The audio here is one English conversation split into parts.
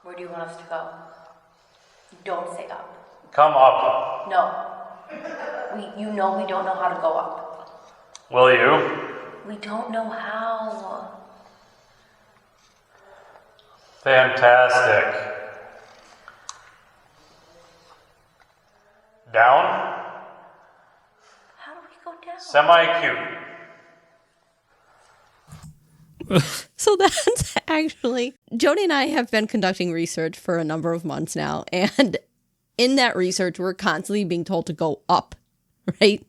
Where do you want us to go? Don't say up. Come up. No. You know we don't know how to go up. Will you? We don't know how. Fantastic. Down? How do we go down? Semi-cute. So that's actually, Jody and I have been conducting research for a number of months now. And in that research, we're constantly being told to go up, right?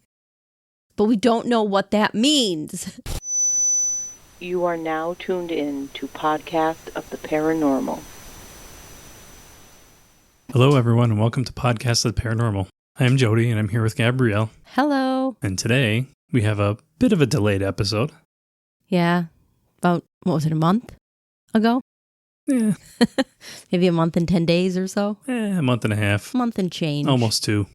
But we don't know what that means. You are now tuned in to Podcast of the Paranormal. Hello, everyone, and welcome to Podcast of the Paranormal. I am Jody, and I'm here with Gabrielle. Hello. And today, we have a bit of a delayed episode. Yeah. About, what was it, a month ago? Yeah. Maybe a month and 10 days or so? A month and a half. Month and change. Almost 2.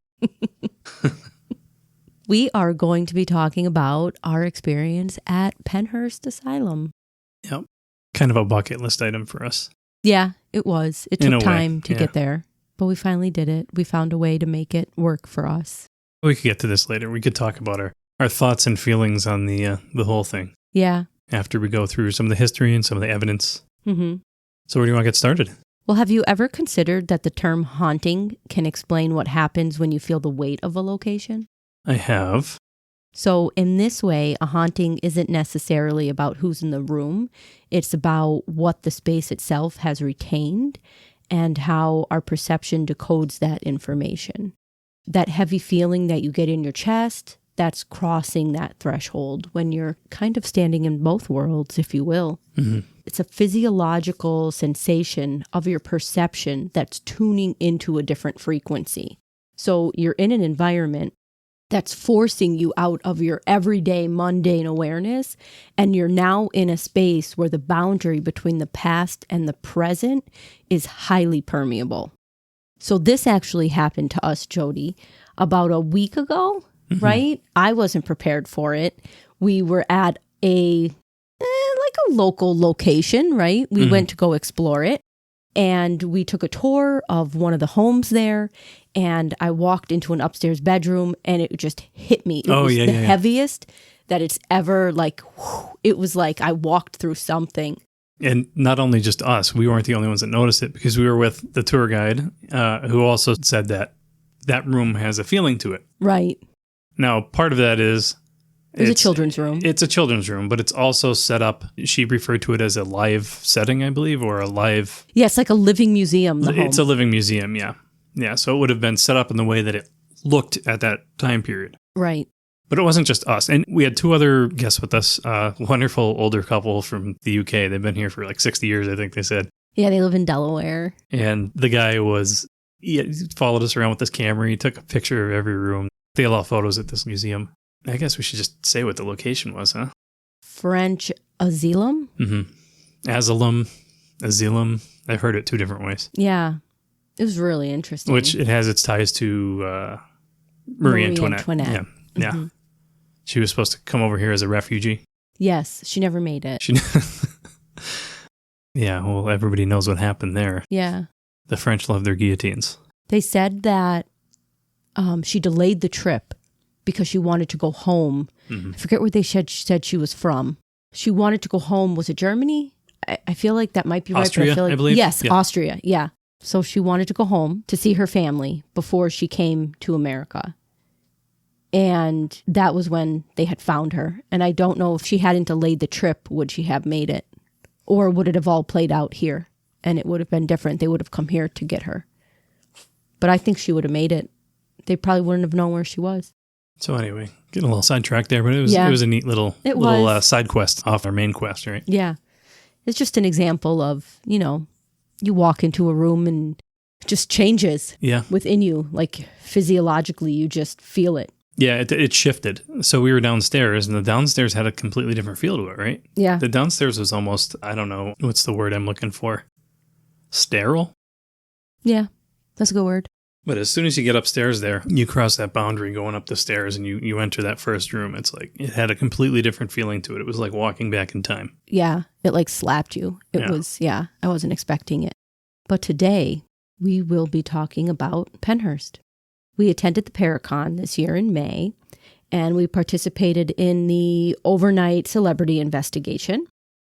We are going to be talking about our experience at Pennhurst Asylum. Yep. Kind of a bucket list item for us. Yeah, it was. It In took a way, time to yeah. get there, but we finally did it. We found a way to make it work for us. We could get to this later. We could talk about our thoughts and feelings on the whole thing Yeah. after we go through some of the history and some of the evidence. Mm-hmm. So where do you want to get started? Well, have you ever considered that the term haunting can explain what happens when you feel the weight of a location? I have. So in this way, a haunting isn't necessarily about who's in the room. It's about what the space itself has retained and how our perception decodes that information. That heavy feeling that you get in your chest, that's crossing that threshold when you're kind of standing in both worlds, if you will. Mm-hmm. It's a physiological sensation of your perception that's tuning into a different frequency. So you're in an environment that's forcing you out of your everyday mundane awareness, and you're now in a space where the boundary between the past and the present is highly permeable. So this actually happened to us, Jody, about a week ago, right? I wasn't prepared for it. We were at a local location, right? We went to go explore it, and we took a tour of one of the homes there, and I walked into an upstairs bedroom, and it just hit me. It was the heaviest that it's ever, it was like I walked through something. And not only just us, we weren't the only ones that noticed it, because we were with the tour guide who also said that room has a feeling to it. Right. Now, part of that is... It's a children's room. It's a children's room, but it's also set up, she referred to it as a live setting, I believe, or a live... Yeah, it's like a living museum, the home. It's a living museum, yeah. Yeah, so it would have been set up in the way that it looked at that time period. Right. But it wasn't just us. And we had 2 other guests with us, wonderful older couple from the UK. They've been here for 60 years, I think they said. Yeah, they live in Delaware. And the guy he followed us around with this camera. He took a picture of every room. They allow photos at this museum. I guess we should just say what the location was, huh? French Asylum? Mm-hmm. Asylum. I've heard it 2 different ways. Yeah. It was really interesting. Which it has its ties to Marie Antoinette. Yeah. Mm-hmm. Yeah. She was supposed to come over here as a refugee. Yes. She never made it. Yeah. Well, everybody knows what happened there. Yeah. The French love their guillotines. They said that she delayed the trip because she wanted to go home. Mm-hmm. I forget where they said she was from. She wanted to go home. Was it Germany? I feel like that might be right. Austria, but I feel like, I believe. Yes, yeah. Austria. Yeah. So she wanted to go home to see her family before she came to America. And that was when they had found her. And I don't know if she hadn't delayed the trip, would she have made it? Or would it have all played out here? And it would have been different. They would have come here to get her. But I think she would have made it. They probably wouldn't have known where she was. So anyway, getting a little sidetracked there, but it was a neat little side quest off our main quest, right? Yeah. It's just an example of, you walk into a room and it just changes within you. Like physiologically, you just feel it. Yeah, it shifted. So we were downstairs, and the downstairs had a completely different feel to it, right? Yeah. The downstairs was almost, I don't know, what's the word I'm looking for? Sterile? Yeah, that's a good word. But as soon as you get upstairs there, you cross that boundary going up the stairs and you enter that first room. It's like, it had a completely different feeling to it. It was like walking back in time. Yeah, it like slapped you. It was, I wasn't expecting it. But today, we will be talking about Pennhurst. We attended the Paracon this year in May, and we participated in the overnight celebrity investigation.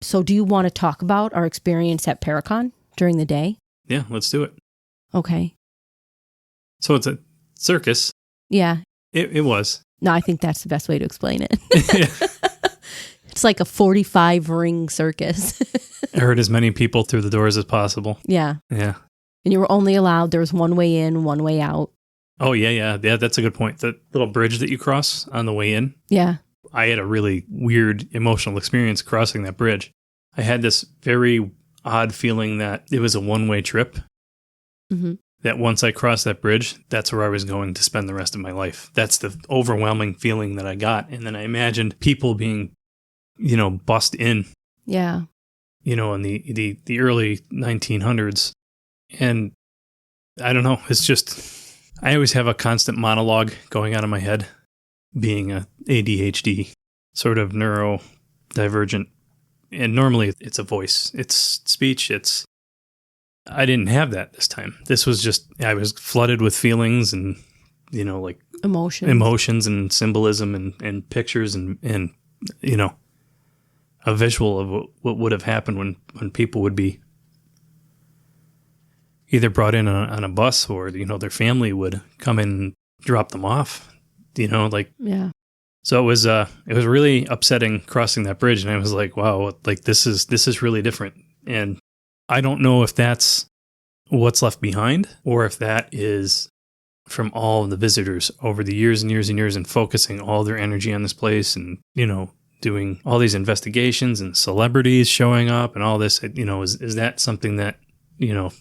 So do you want to talk about our experience at Paracon during the day? Yeah, let's do it. Okay. So it's a circus. Yeah. It was. No, I think that's the best way to explain it. It's like a 45-ring circus. I heard as many people through the doors as possible. Yeah. Yeah. And you were only allowed, there was one way in, one way out. Oh, yeah. That's a good point. The little bridge that you cross on the way in. Yeah. I had a really weird emotional experience crossing that bridge. I had this very odd feeling that it was a one-way trip. Mm-hmm. That once I crossed that bridge, that's where I was going to spend the rest of my life. That's the overwhelming feeling that I got. And then I imagined people being, bussed in. Yeah. In the early 1900s. And I don't know, it's just, I always have a constant monologue going on in my head, being a ADHD, sort of neurodivergent. And normally it's a voice, it's speech, I didn't have that this time. This was just, I was flooded with feelings and, like emotions and symbolism and pictures and a visual of what would have happened when people would be either brought in on a bus or, their family would come in and drop them off, Yeah. So it was really upsetting crossing that bridge. And I was like, wow, like this is really different. And I don't know if that's what's left behind or if that is from all of the visitors over the years and years and years and focusing all their energy on this place and, doing all these investigations and celebrities showing up and all this, is that something that,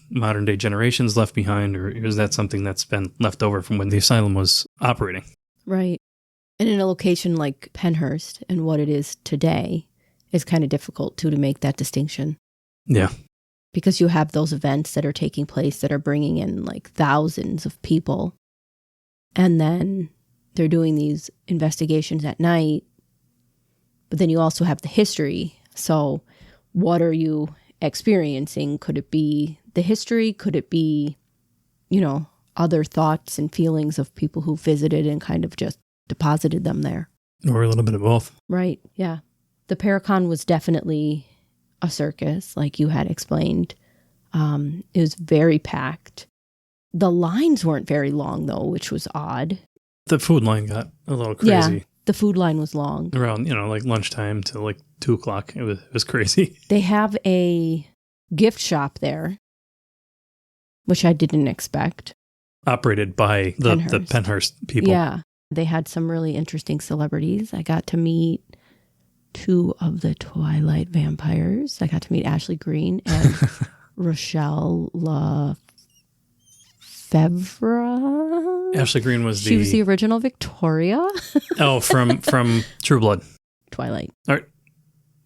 modern day generations left behind, or is that something that's been left over from when the asylum was operating? Right. And in a location like Pennhurst and what it is today, it's kind of difficult to make that distinction. Yeah. Because you have those events that are taking place that are bringing in like thousands of people. And then they're doing these investigations at night. But then you also have the history. So what are you experiencing? Could it be the history? Could it be, other thoughts and feelings of people who visited and kind of just deposited them there? Or a little bit of both. Right. Yeah. The Paracon was definitely a circus, like you had explained. It was very packed. The lines weren't very long, though, which was odd. The food line got a little crazy. Yeah, the food line was long. Around, like lunchtime to like 2:00. It was crazy. They have a gift shop there, which I didn't expect. Operated by the Pennhurst people. Yeah. They had some really interesting celebrities. I got to meet 2 of the Twilight vampires. I got to meet Ashley Greene and Rochelle Lefevre. Ashley Greene was She was the original Victoria. Oh, from True Blood. Twilight. All right.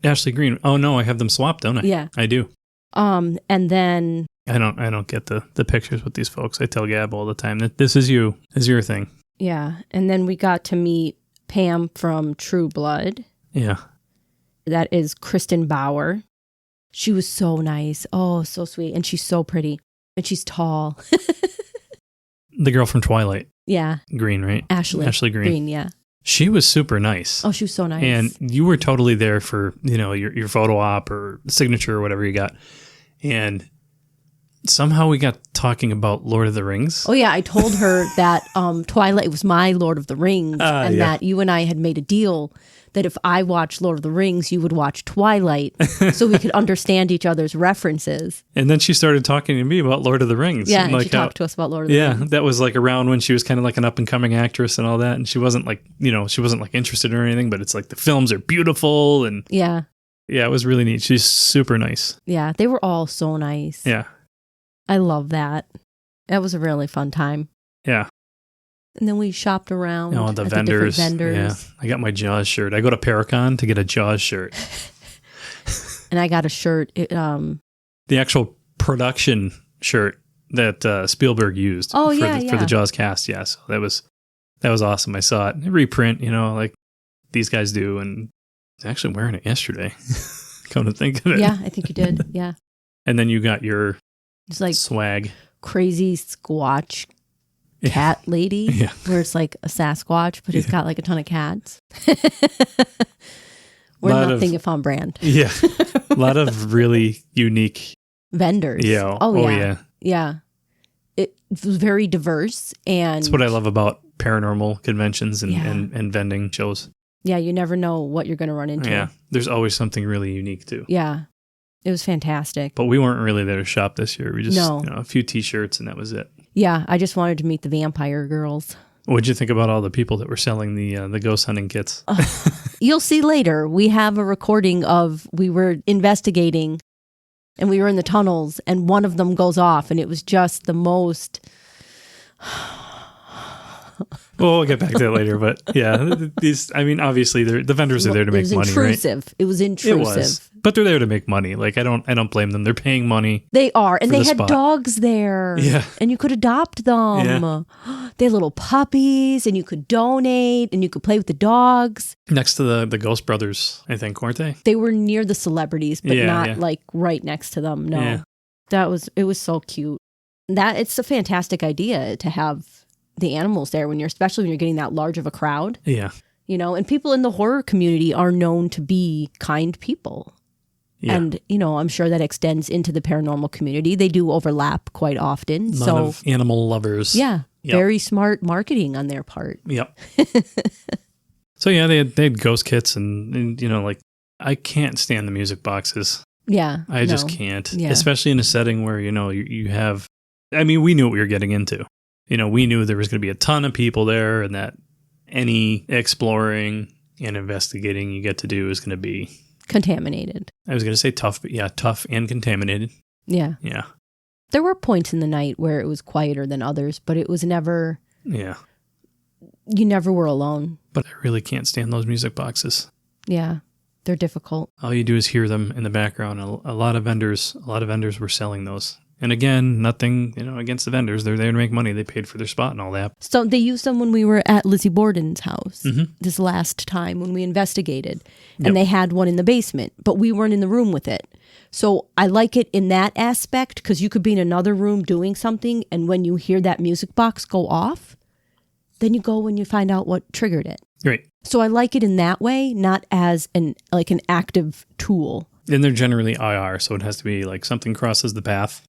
Ashley Greene. Oh no, I have them swapped, don't I? Yeah. I do. And then I don't get the pictures with these folks. I tell Gab all the time that this is you. This is your thing. yeah, and then we got to meet Pam from True Blood. Yeah. That is Kristen Bauer. She was so nice. Oh, so sweet. And she's so pretty. And she's tall. The girl from Twilight. Yeah. Green, right? Ashley Greene. Yeah. She was super nice. Oh, she was so nice. And you were totally there for, your photo op or signature or whatever you got. And somehow we got talking about Lord of the Rings. Oh, yeah. I told her that Twilight was my Lord of the Rings and that you and I had made a deal that if I watched Lord of the Rings, you would watch Twilight so we could understand each other's references. And then she started talking to me about Lord of the Rings. Yeah, and she talked to us about Lord of the Rings. Yeah, that was like around when she was kind of like an up-and-coming actress and all that. And she wasn't like, she wasn't like interested or anything, but it's like the films are beautiful. And yeah, it was really neat. She's super nice. Yeah, they were all so nice. Yeah. I love that. That was a really fun time. Yeah. And then we shopped around. Oh, the vendors. Yeah. I got my Jaws shirt. I go to Paracon to get a Jaws shirt. And I got a shirt. The actual production shirt that Spielberg used for the Jaws cast. Yeah. So that was awesome. I saw it. A reprint, like these guys do. And I was actually wearing it yesterday. Come to think of it. Yeah, I think you did. Yeah. And then you got your It's like swag. crazy Squatch cat lady, Yeah. where it's like a Sasquatch, but he's got like a ton of cats. We're Lot of- nothing if on brand. Yeah. A lot of really unique. Vendors. Yeah. Oh, yeah. Yeah. It was very diverse. And That's what I love about paranormal conventions and, Yeah. and vending shows. yeah, you never know what you're going to run into. Yeah. There's always something really unique too. Yeah. It was fantastic. But we weren't really there to shop this year. We just, No. a few t-shirts and that was it. Yeah, I just wanted to meet the vampire girls. What'd you think about all the people that were selling the ghost hunting kits? You'll see later. We have a recording of we were investigating and we were in the tunnels and one of them goes off and it was just the most... Well, we'll get back to that later, but yeah, obviously the vendors are there to make money, intrusive. right? It was intrusive. It was, but they're there to make money. Like I don't blame them. They're paying money. They are. And for they the had spot. dogs there. Yeah. And you could adopt them. They had little puppies and you could donate and you could play with the dogs. Next to the Ghost Brothers, I think, weren't they? They were near the celebrities, but Yeah, not yeah. like right next to them. No. Yeah. It was so cute. It's a fantastic idea to have the animals there especially when you're getting that large of a crowd, Yeah. and people in the horror community are known to be kind people. Yeah. And, I'm sure that extends into the paranormal community. They do overlap quite often. A lot of animal lovers. Yeah, Yep. very smart marketing on their part. Yep. So yeah, they had ghost kits and like I can't stand the music boxes. Yeah. I just can't. Yeah. Especially in a setting where, you have, we knew what we were getting into. We knew there was going to be a ton of people there and that any exploring and investigating you get to do is going to be Contaminated. I was going to say tough, but yeah, tough and contaminated. Yeah. Yeah. There were points in the night where it was quieter than others, but it was never, Yeah. you never were alone. But I really can't stand those music boxes. Yeah. They're difficult. All you do is hear them in the background. A lot of vendors were selling those. And again, nothing, against the vendors. They're there to make money. They paid for their spot and all that. So they used them when we were at Lizzie Borden's house Mhm. this last time when we investigated. Yep. And they had one in the basement, but we weren't in the room with it. So I like it in that aspect because you could be in another room doing something. And when you hear that music box go off, then you go and you find out what triggered it. Great. So I like it in that way, not as an active tool. And they're generally IR, so it has to be like something crosses the path.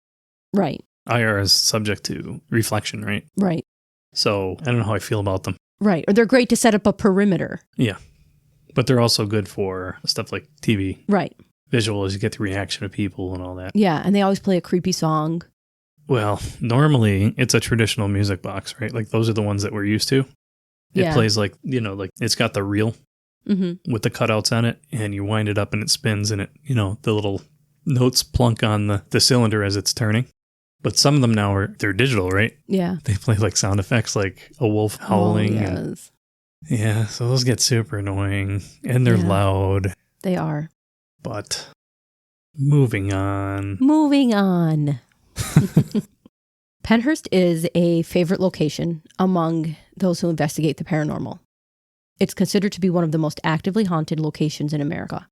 Right. IR is subject to reflection, right? Right. So I don't know how I feel about them. Right. Or they're great to set up a perimeter. Yeah. But they're also good for stuff like TV. Right. Visual is you get the reaction of people and all that. Yeah. And they always play a creepy song. Well, normally it's a traditional music box, right? Like those are the ones that we're used to. It Yeah. plays like, like it's got the reel Mm-hmm. with the cutouts on it and you wind it up and it spins and it, the little notes plunk on the cylinder as it's turning. But some of them now they're digital, right? Yeah. They play like sound effects like a wolf howling. Oh, And, yes. yeah, so those get super annoying and they're Yeah. loud. They are. But moving on. Moving on. Pennhurst is a favorite location among those who investigate the paranormal. It's considered to be one of the most actively haunted locations in America.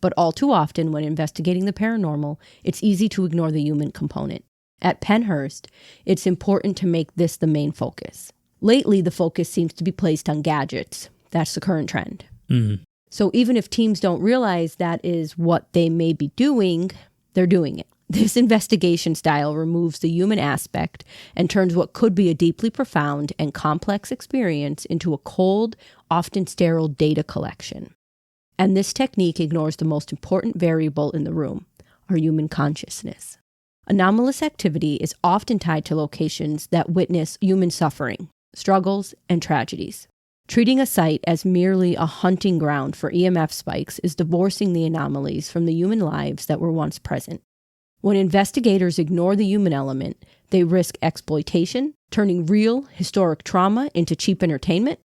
But all too often, when investigating the paranormal, it's easy to ignore the human component. At Pennhurst, it's important to make this the main focus. Lately, the focus seems to be placed on gadgets. That's the current trend. Mm. So even if teams don't realize that is what they may be doing, they're doing it. This investigation style removes the human aspect and turns what could be a deeply profound and complex experience into a cold, often sterile data collection. And this technique ignores the most important variable in the room, our human consciousness. Anomalous activity is often tied to locations that witness human suffering, struggles, and tragedies. Treating a site as merely a hunting ground for EMF spikes is divorcing the anomalies from the human lives that were once present. When investigators ignore the human element, they risk exploitation, turning real, historic trauma into cheap entertainment.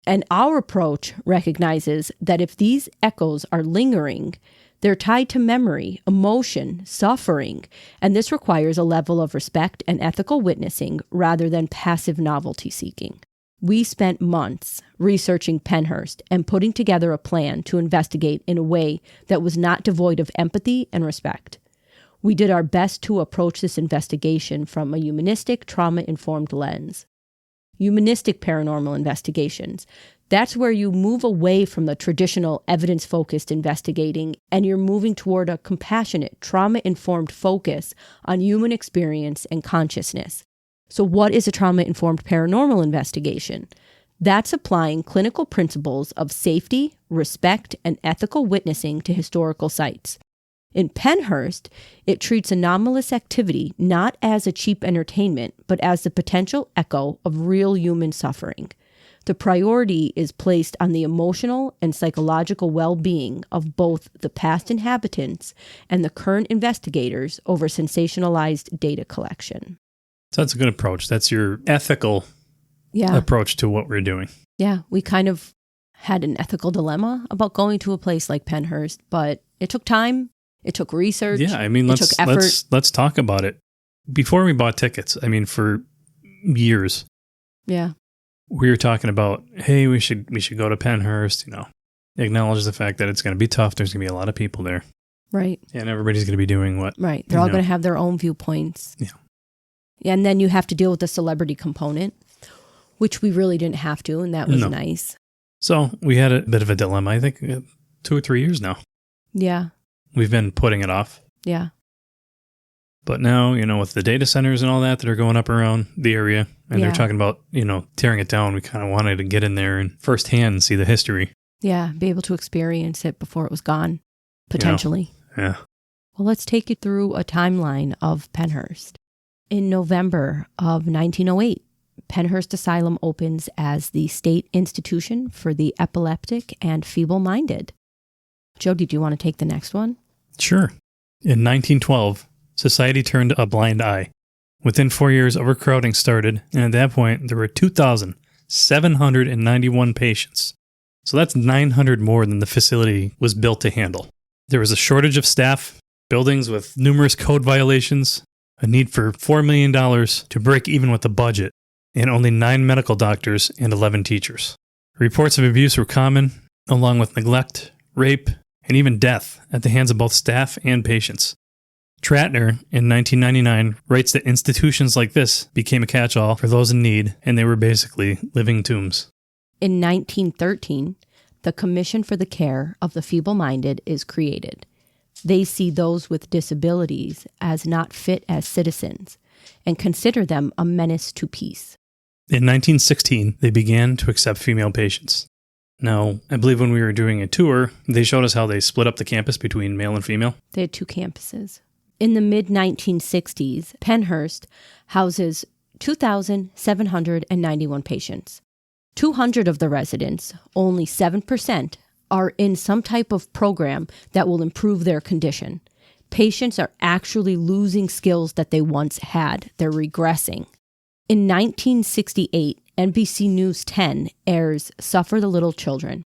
And our approach recognizes that if these echoes are lingering, they're tied to memory, emotion, suffering, and this requires a level of respect and ethical witnessing rather than passive novelty seeking. We spent months researching Pennhurst and putting together a plan to investigate in a way that was not devoid of empathy and respect. We did our best to approach this investigation from a humanistic, trauma-informed lens. Humanistic paranormal investigations. That's where you move away from the traditional evidence-focused investigating and you're moving toward a compassionate, trauma-informed focus on human experience and consciousness. So what is a trauma-informed paranormal investigation? That's applying clinical principles of safety, respect, and ethical witnessing to historical sites. In Pennhurst, it treats anomalous activity not as a cheap entertainment, but as the potential echo of real human suffering. The priority is placed on the emotional and psychological well-being of both the past inhabitants and the current investigators over sensationalized data collection. So that's a good approach. That's your ethical approach to what we're doing. Yeah, we kind of had an ethical dilemma about going to a place like Pennhurst, but it took time. It took research. Yeah, I mean, let's talk about it. Before we bought tickets, I mean, for years, yeah, we were talking about, hey, we should go to Pennhurst. Acknowledge the fact that it's going to be tough. There's going to be a lot of people there, right? And everybody's going to be doing what? Right. They're all going to have their own viewpoints. Yeah. And then you have to deal with the celebrity component, which we really didn't have to, and that was nice. So we had a bit of a dilemma. I think 2 or 3 years now. Yeah. We've been putting it off. Yeah. But now, with the data centers and all that are going up around the area, and they're talking about, tearing it down, we kind of wanted to get in there and firsthand see the history. Yeah, be able to experience it before it was gone, potentially. Yeah. Well, let's take you through a timeline of Pennhurst. In November of 1908, Pennhurst Asylum opens as the state institution for the epileptic and feeble-minded. Jody, do you want to take the next one? Sure. In 1912, society turned a blind eye. Within 4 years, overcrowding started, and at that point, there were 2,791 patients. So that's 900 more than the facility was built to handle. There was a shortage of staff, buildings with numerous code violations, a need for $4 million to break even with the budget, and only 9 medical doctors and 11 teachers. Reports of abuse were common, along with neglect, rape, and even death at the hands of both staff and patients. Tratner, in 1999, writes that institutions like this became a catch-all for those in need, and they were basically living tombs. In 1913, the Commission for the Care of the Feeble-Minded is created. They see those with disabilities as not fit as citizens and consider them a menace to peace. In 1916, they began to accept female patients. Now, I believe when we were doing a tour, they showed us how they split up the campus between male and female. They had 2 campuses. In the mid-1960s, Pennhurst houses 2,791 patients. 200 of the residents, only 7%, are in some type of program that will improve their condition. Patients are actually losing skills that they once had. They're regressing. In 1968, NBC News 10 airs Suffer the Little Children,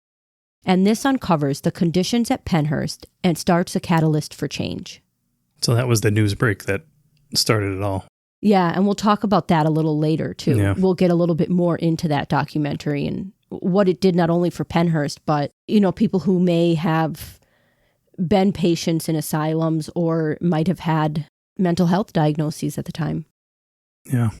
and this uncovers the conditions at Pennhurst and starts a catalyst for change. So that was the news break that started it all. Yeah, and we'll talk about that a little later, too. Yeah. We'll get a little bit more into that documentary and what it did not only for Pennhurst, but, people who may have been patients in asylums or might have had mental health diagnoses at the time. Yeah.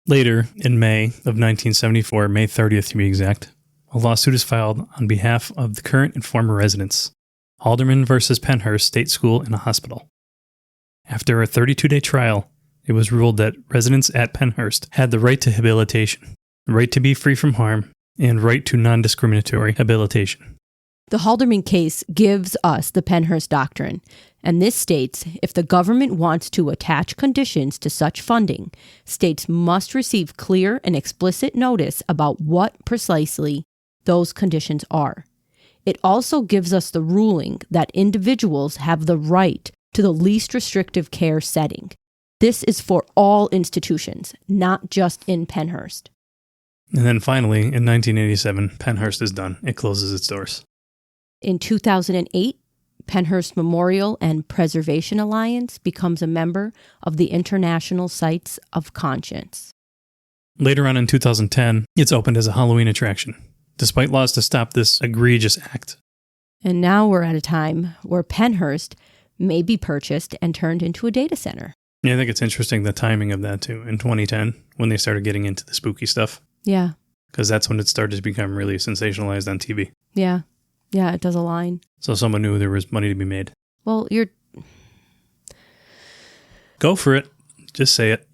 Later, in May of 1974, May 30th to be exact, a lawsuit is filed on behalf of the current and former residents, Halderman versus Pennhurst State School and a Hospital. After a 32-day trial, it was ruled that residents at Pennhurst had the right to habilitation, right to be free from harm, and right to non-discriminatory habilitation. The Halderman case gives us the Pennhurst Doctrine, and this states if the government wants to attach conditions to such funding, states must receive clear and explicit notice about what precisely those conditions are. It also gives us the ruling that individuals have the right to the least restrictive care setting. This is for all institutions, not just in Pennhurst. And then finally, in 1987, Pennhurst is done. It closes its doors. In 2008, Pennhurst Memorial and Preservation Alliance becomes a member of the International Sites of Conscience. Later on in 2010, it's opened as a Halloween attraction, despite laws to stop this egregious act. And now we're at a time where Pennhurst may be purchased and turned into a data center. Yeah, I think it's interesting the timing of that too. In 2010, when they started getting into the spooky stuff. Yeah. Because that's when it started to become really sensationalized on TV. Yeah. Yeah, it does align. So someone knew there was money to be made. Well, Go for it. Just say it.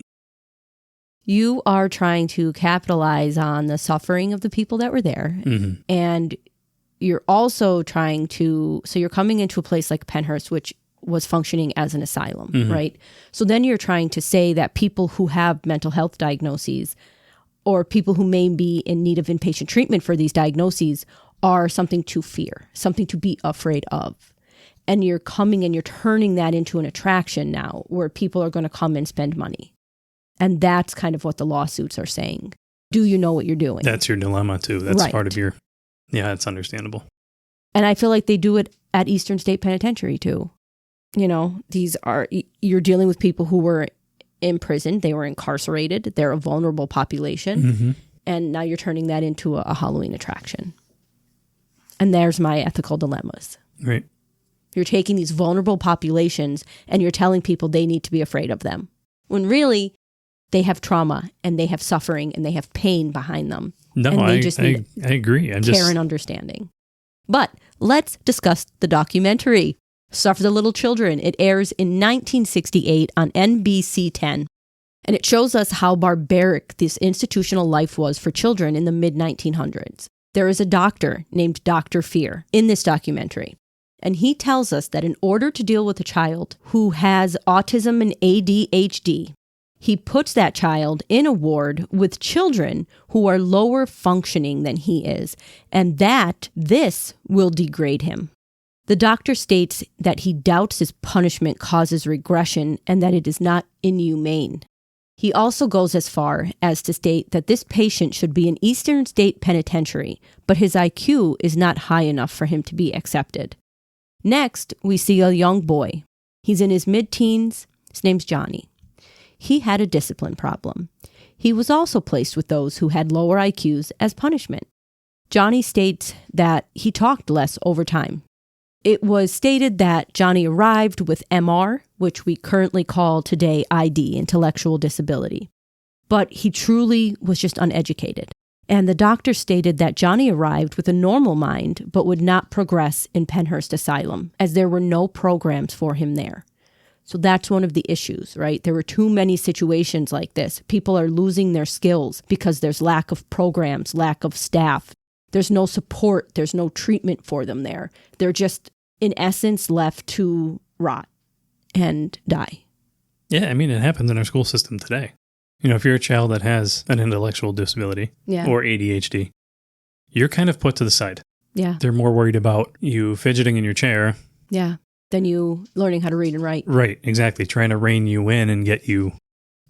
You are trying to capitalize on the suffering of the people that were there. Mm-hmm. And you're also trying to, so you're coming into a place like Pennhurst, which was functioning as an asylum, Mm-hmm. right? So then you're trying to say that people who have mental health diagnoses or people who may be in need of inpatient treatment for these diagnoses are something to fear, something to be afraid of. And you're coming and you're turning that into an attraction now where people are going to come and spend money. And that's kind of what the lawsuits are saying. Do you know what you're doing? That's your dilemma too. That's Right. part of your, yeah, it's understandable. And I feel like they do it at Eastern State Penitentiary too. You're dealing with people who were imprisoned, they were incarcerated, they're a vulnerable population. Mm-hmm. And now you're turning that into a Halloween attraction. And there's my ethical dilemmas. Right. You're taking these vulnerable populations and you're telling people they need to be afraid of them. When really, they have trauma and they have suffering and they have pain behind them. No, and they I just need agree. care and understanding. But let's discuss the documentary, Suffer the Little Children. It airs in 1968 on NBC 10. And it shows us how barbaric this institutional life was for children in the mid-1900s. There is a doctor named Dr. Fear in this documentary. And he tells us that in order to deal with a child who has autism and ADHD, he puts that child in a ward with children who are lower functioning than he is, and that this will degrade him. The doctor states that he doubts his punishment causes regression and that it is not inhumane. He also goes as far as to state that this patient should be in Eastern State Penitentiary, but his IQ is not high enough for him to be accepted. Next, we see a young boy. He's in his mid-teens. His name's Johnny. He had a discipline problem. He was also placed with those who had lower IQs as punishment. Johnny states that he talked less over time. It was stated that Johnny arrived with MR, which we currently call today ID, intellectual disability. But he truly was just uneducated. And the doctor stated that Johnny arrived with a normal mind, but would not progress in Pennhurst Asylum, as there were no programs for him there. So that's one of the issues, right? There were too many situations like this. People are losing their skills because there's lack of programs, lack of staff. There's no support. There's no treatment for them there. They're just, in essence, left to rot and die. Yeah, I mean, it happens in our school system today. You know, if you're a child that has an intellectual disability or ADHD, you're kind of put to the side. Yeah. They're more worried about you fidgeting in your chair. Yeah. Than you learning how to read and write. Right, exactly. Trying to rein you in and get you,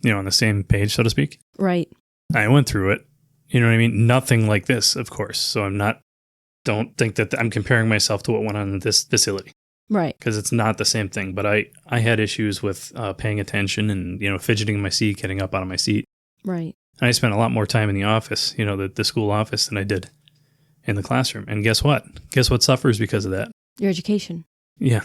on the same page, so to speak. Right. I went through it. You know what I mean? Nothing like this, of course. So don't think that I'm comparing myself to what went on in this facility. Right. Because it's not the same thing. But I had issues with paying attention and, fidgeting in my seat, getting up out of my seat. Right. And I spent a lot more time in the office, the school office than I did in the classroom. And guess what? Guess what suffers because of that? Your education. Yeah.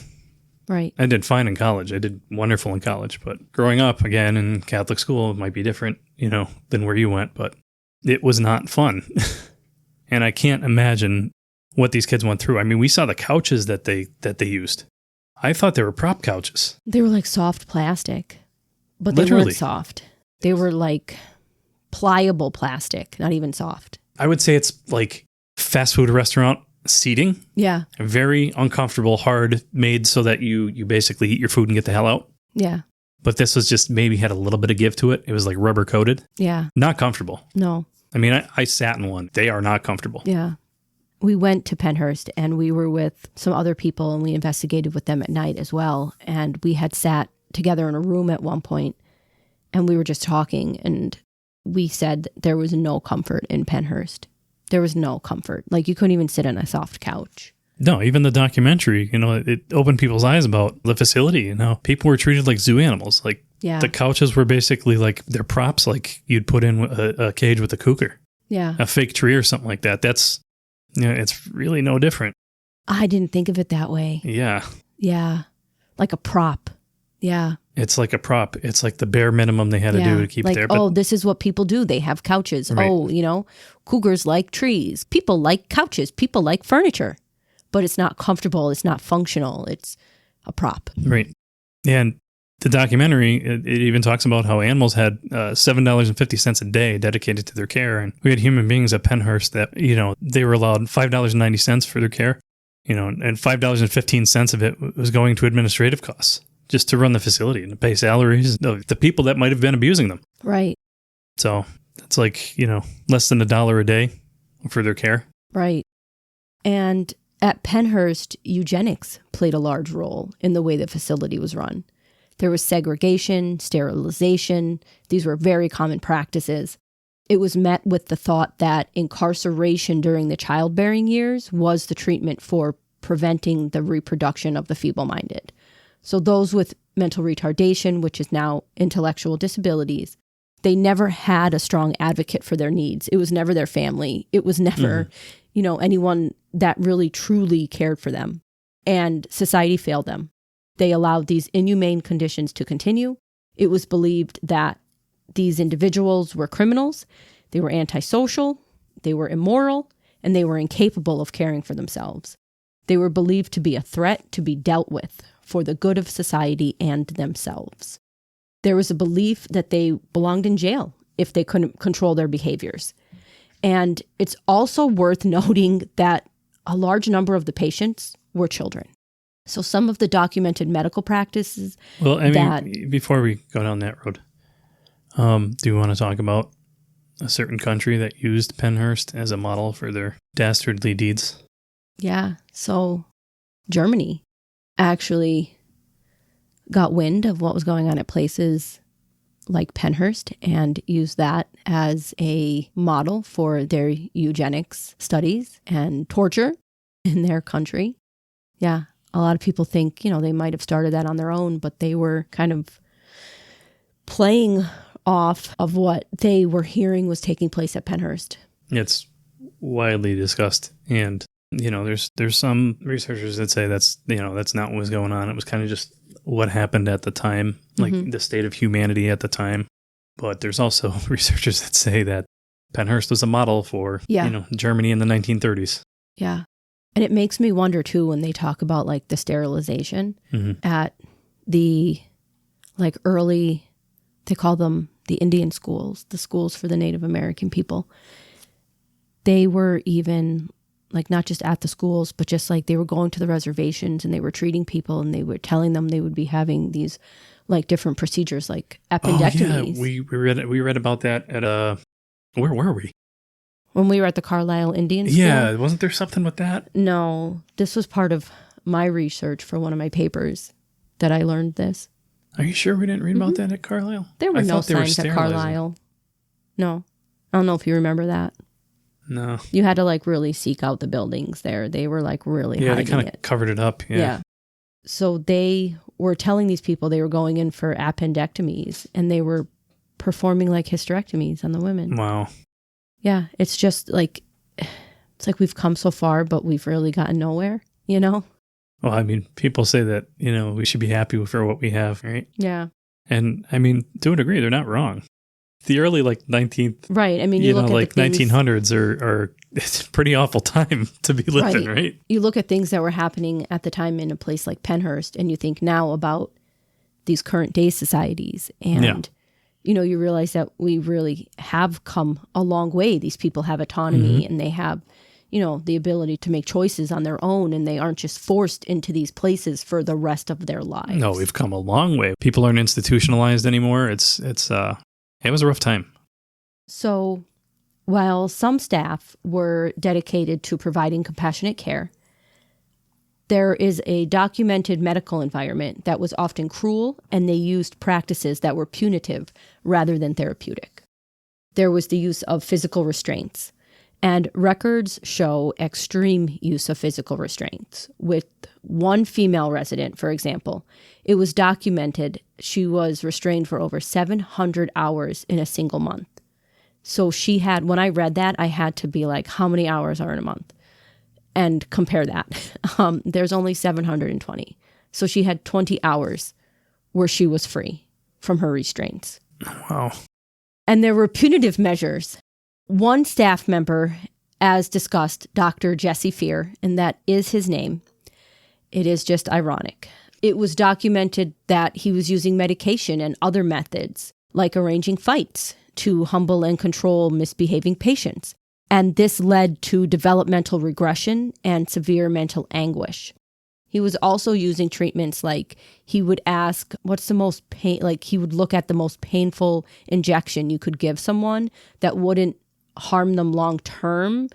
Right. I did fine in college. I did wonderful in college. But growing up, again, in Catholic school, it might be different, than where you went. But it was not fun. And I can't imagine what these kids went through. I mean, we saw the couches that they used. I thought they were prop couches. They were like soft plastic, but they Literally. weren't soft. They were like pliable plastic, not even soft. I would say it's like fast food restaurant seating. Yeah. Very uncomfortable, hard, made so that you basically eat your food and get the hell out. Yeah. But this was just maybe had a little bit of give to it. It was like rubber coated. Yeah. Not comfortable. No. I mean, I sat in one. They are not comfortable. Yeah. We went to Pennhurst and we were with some other people and we investigated with them at night as well. And we had sat together in a room at one point and we were just talking and we said there was no comfort in Pennhurst. There was no comfort. Like you couldn't even sit on a soft couch. No, even the documentary, it opened people's eyes about the facility and how people were treated like zoo animals. Like the couches were basically like they're props, like you'd put in a cage with a cougar. Yeah. A fake tree or something like that. That's, it's really no different. I didn't think of it that way. Yeah. Yeah. Like a prop. Yeah. It's like a prop. It's like the bare minimum they had to do to keep like, there. oh, this is what people do. They have couches. Right. Oh, cougars like trees. People like couches. People like furniture. But it's not comfortable. It's not functional. It's a prop. Right. And the documentary, it even talks about how animals had $7.50 a day dedicated to their care. And we had human beings at Pennhurst that, they were allowed $5.90 for their care, and $5.15 of it was going to administrative costs just to run the facility and to pay salaries of the people that might have been abusing them. Right. So it's like, less than $1 a day for their care. Right. And at Pennhurst, eugenics played a large role in the way the facility was run. There was segregation, sterilization. These were very common practices. It was met with the thought that incarceration during the childbearing years was the treatment for preventing the reproduction of the feeble-minded. So those with mental retardation, which is now intellectual disabilities, they never had a strong advocate for their needs. It was never their family. It was never, anyone that really truly cared for them. And society failed them. They allowed these inhumane conditions to continue. It was believed that these individuals were criminals, they were antisocial, they were immoral, and they were incapable of caring for themselves. They were believed to be a threat to be dealt with for the good of society and themselves. There was a belief that they belonged in jail if they couldn't control their behaviors. And it's also worth noting that a large number of the patients were children. So some of the documented medical practices. Well, before we go down that road, do you want to talk about a certain country that used Pennhurst as a model for their dastardly deeds? Yeah. So Germany actually got wind of what was going on at places like Pennhurst and used that as a model for their eugenics studies and torture in their country. Yeah. A lot of people think, they might have started that on their own, but they were kind of playing off of what they were hearing was taking place at Pennhurst. It's widely discussed. And, there's some researchers that say that's not what was going on. It was kind of just what happened at the time, like the state of humanity at the time. But there's also researchers that say that Pennhurst was a model for, Germany in the 1930s. Yeah. And it makes me wonder, too, when they talk about, like, the sterilization at the, like, early, they call them the Indian schools, the schools for the Native American people. They were even, like, not just at the schools, but just, like, they were going to the reservations and they were treating people and they were telling them they would be having these, like, different procedures, like appendectomies. Oh, yeah, we read about that at, where were we? When we were at the Carlisle Indian School? Yeah, wasn't there something with that? No, this was part of my research for one of my papers that I learned this. Are you sure we didn't read about that at Carlisle? There were no signs at Carlisle. No. I don't know if you remember that. No. You had to, like, really seek out the buildings there. They were, like, really hiding it. Yeah, they kind of covered it up. Yeah. So they were telling these people they were going in for appendectomies, and they were performing, like, hysterectomies on the women. Wow. Yeah, it's just like, it's like we've come so far, but we've really gotten nowhere, Well, I mean, people say that, we should be happy for what we have, right? Yeah. And, I mean, to a degree, they're not wrong. The early, 19th, right. I mean, you look at the 1900s are it's a pretty awful time to be living, right? You look at things that were happening at the time in a place like Pennhurst, and you think now about these current day societies, and you realize that we really have come a long way. These people have autonomy and they have, the ability to make choices on their own, and they aren't just forced into these places for the rest of their lives. No, we've come a long way. People aren't institutionalized anymore. It was a rough time. So while some staff were dedicated to providing compassionate care, there is a documented medical environment that was often cruel, and they used practices that were punitive rather than therapeutic. There was the use of physical restraints, and records show extreme use of physical restraints. With one female resident, for example, it was documented she was restrained for over 700 hours in a single month. So she had, when I read that, I had to be like, how many hours are in a month? And compare that. There's only 720. So she had 20 hours where she was free from her restraints. Wow. And there were punitive measures. One staff member, as discussed, Dr. Jesse Fear, and that is his name. It is just ironic. It was documented that he was using medication and other methods, like arranging fights to humble and control misbehaving patients. And this led to developmental regression and severe mental anguish. He was also using treatments like he would ask, what's the most pain, like he would look at the most painful injection you could give someone that wouldn't harm them long term,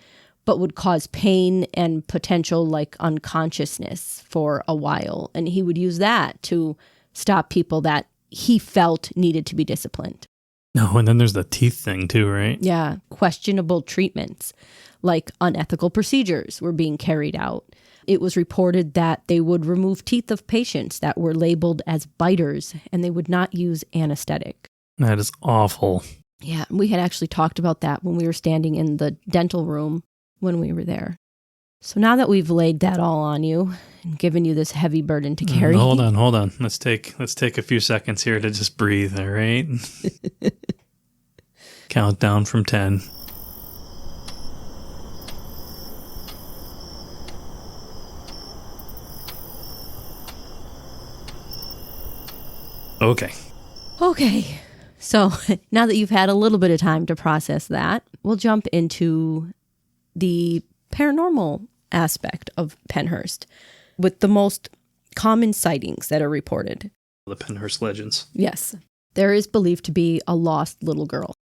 but would cause pain and potential like unconsciousness for a while. And he would use that to stop people that he felt needed to be disciplined. No, and then there's the teeth thing too, right? Yeah, questionable treatments like unethical procedures were being carried out. It was reported that they would remove teeth of patients that were labeled as biters, and they would not use anesthetic. That is awful. Yeah, we had actually talked about that when we were standing in the dental room when we were there. So now that we've laid that all on you and given you this heavy burden to carry. Hold on. Let's take a few seconds here to just breathe, all right? Count down from 10. Okay. So now that you've had a little bit of time to process that, we'll jump into the paranormal aspect of Pennhurst with the most common sightings that are reported. The Pennhurst legends. Yes. There is believed to be a lost little girl.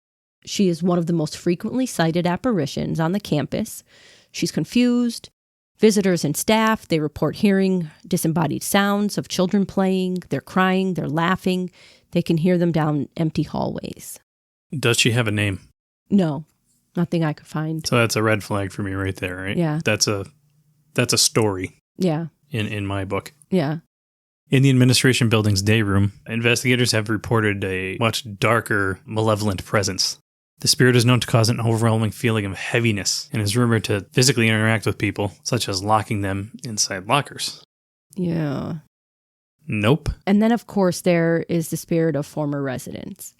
She is one of the most frequently cited apparitions on the campus. She's confused. Visitors and staff, they report hearing disembodied sounds of children playing. They're crying. They're laughing. They can hear them down empty hallways. Does she have a name? No, nothing I could find. So that's a red flag for me right there, right? Yeah. That's a story. Yeah. In my book. Yeah. In the administration building's day room, investigators have reported a much darker, malevolent presence. The spirit is known to cause an overwhelming feeling of heaviness and is rumored to physically interact with people, such as locking them inside lockers. Yeah. Nope. And then, of course, there is the spirit of former residents.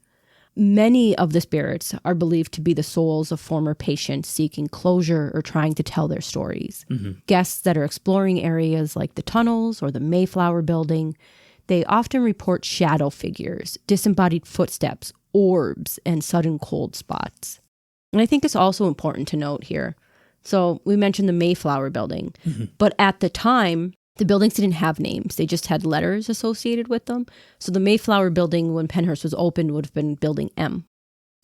Many of the spirits are believed to be the souls of former patients seeking closure or trying to tell their stories. Mm-hmm. Guests that are exploring areas like the tunnels or the Mayflower building, they often report shadow figures, disembodied footsteps, orbs, and sudden cold spots. And I think it's also important to note here. So we mentioned the Mayflower building, but at the time, the buildings didn't have names. They just had letters associated with them. So the Mayflower building, when Pennhurst was opened, would have been building M.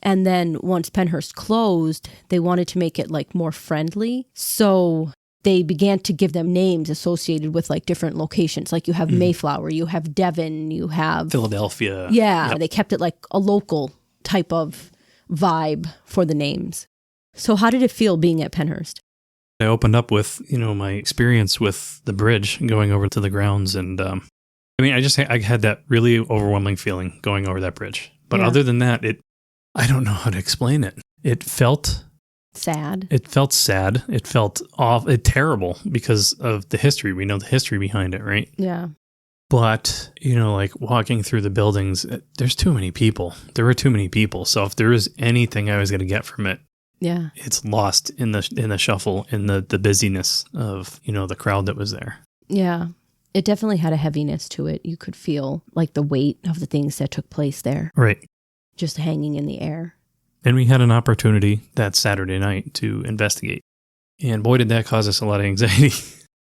And then once Pennhurst closed, they wanted to make it like more friendly. So they began to give them names associated with like different locations. Like you have Mayflower, you have Devon, you have Philadelphia. Yeah, Yep. They kept it like a local type of vibe for the names. So how did it feel being at Pennhurst? I opened up with, my experience with the bridge going over to the grounds. And I had that really overwhelming feeling going over that bridge. But Yeah. other than that, I don't know how to explain it. It felt Sad. It felt sad. It felt terrible because of the history. We know the history behind it, right? Yeah. But, like walking through the buildings, there's too many people. There were too many people. So if there was anything I was going to get from it, Yeah. it's lost in the shuffle, in the busyness of, the crowd that was there. Yeah. It definitely had a heaviness to it. You could feel like the weight of the things that took place there, Right. just hanging in the air. And we had an opportunity that Saturday night to investigate. And boy, did that cause us a lot of anxiety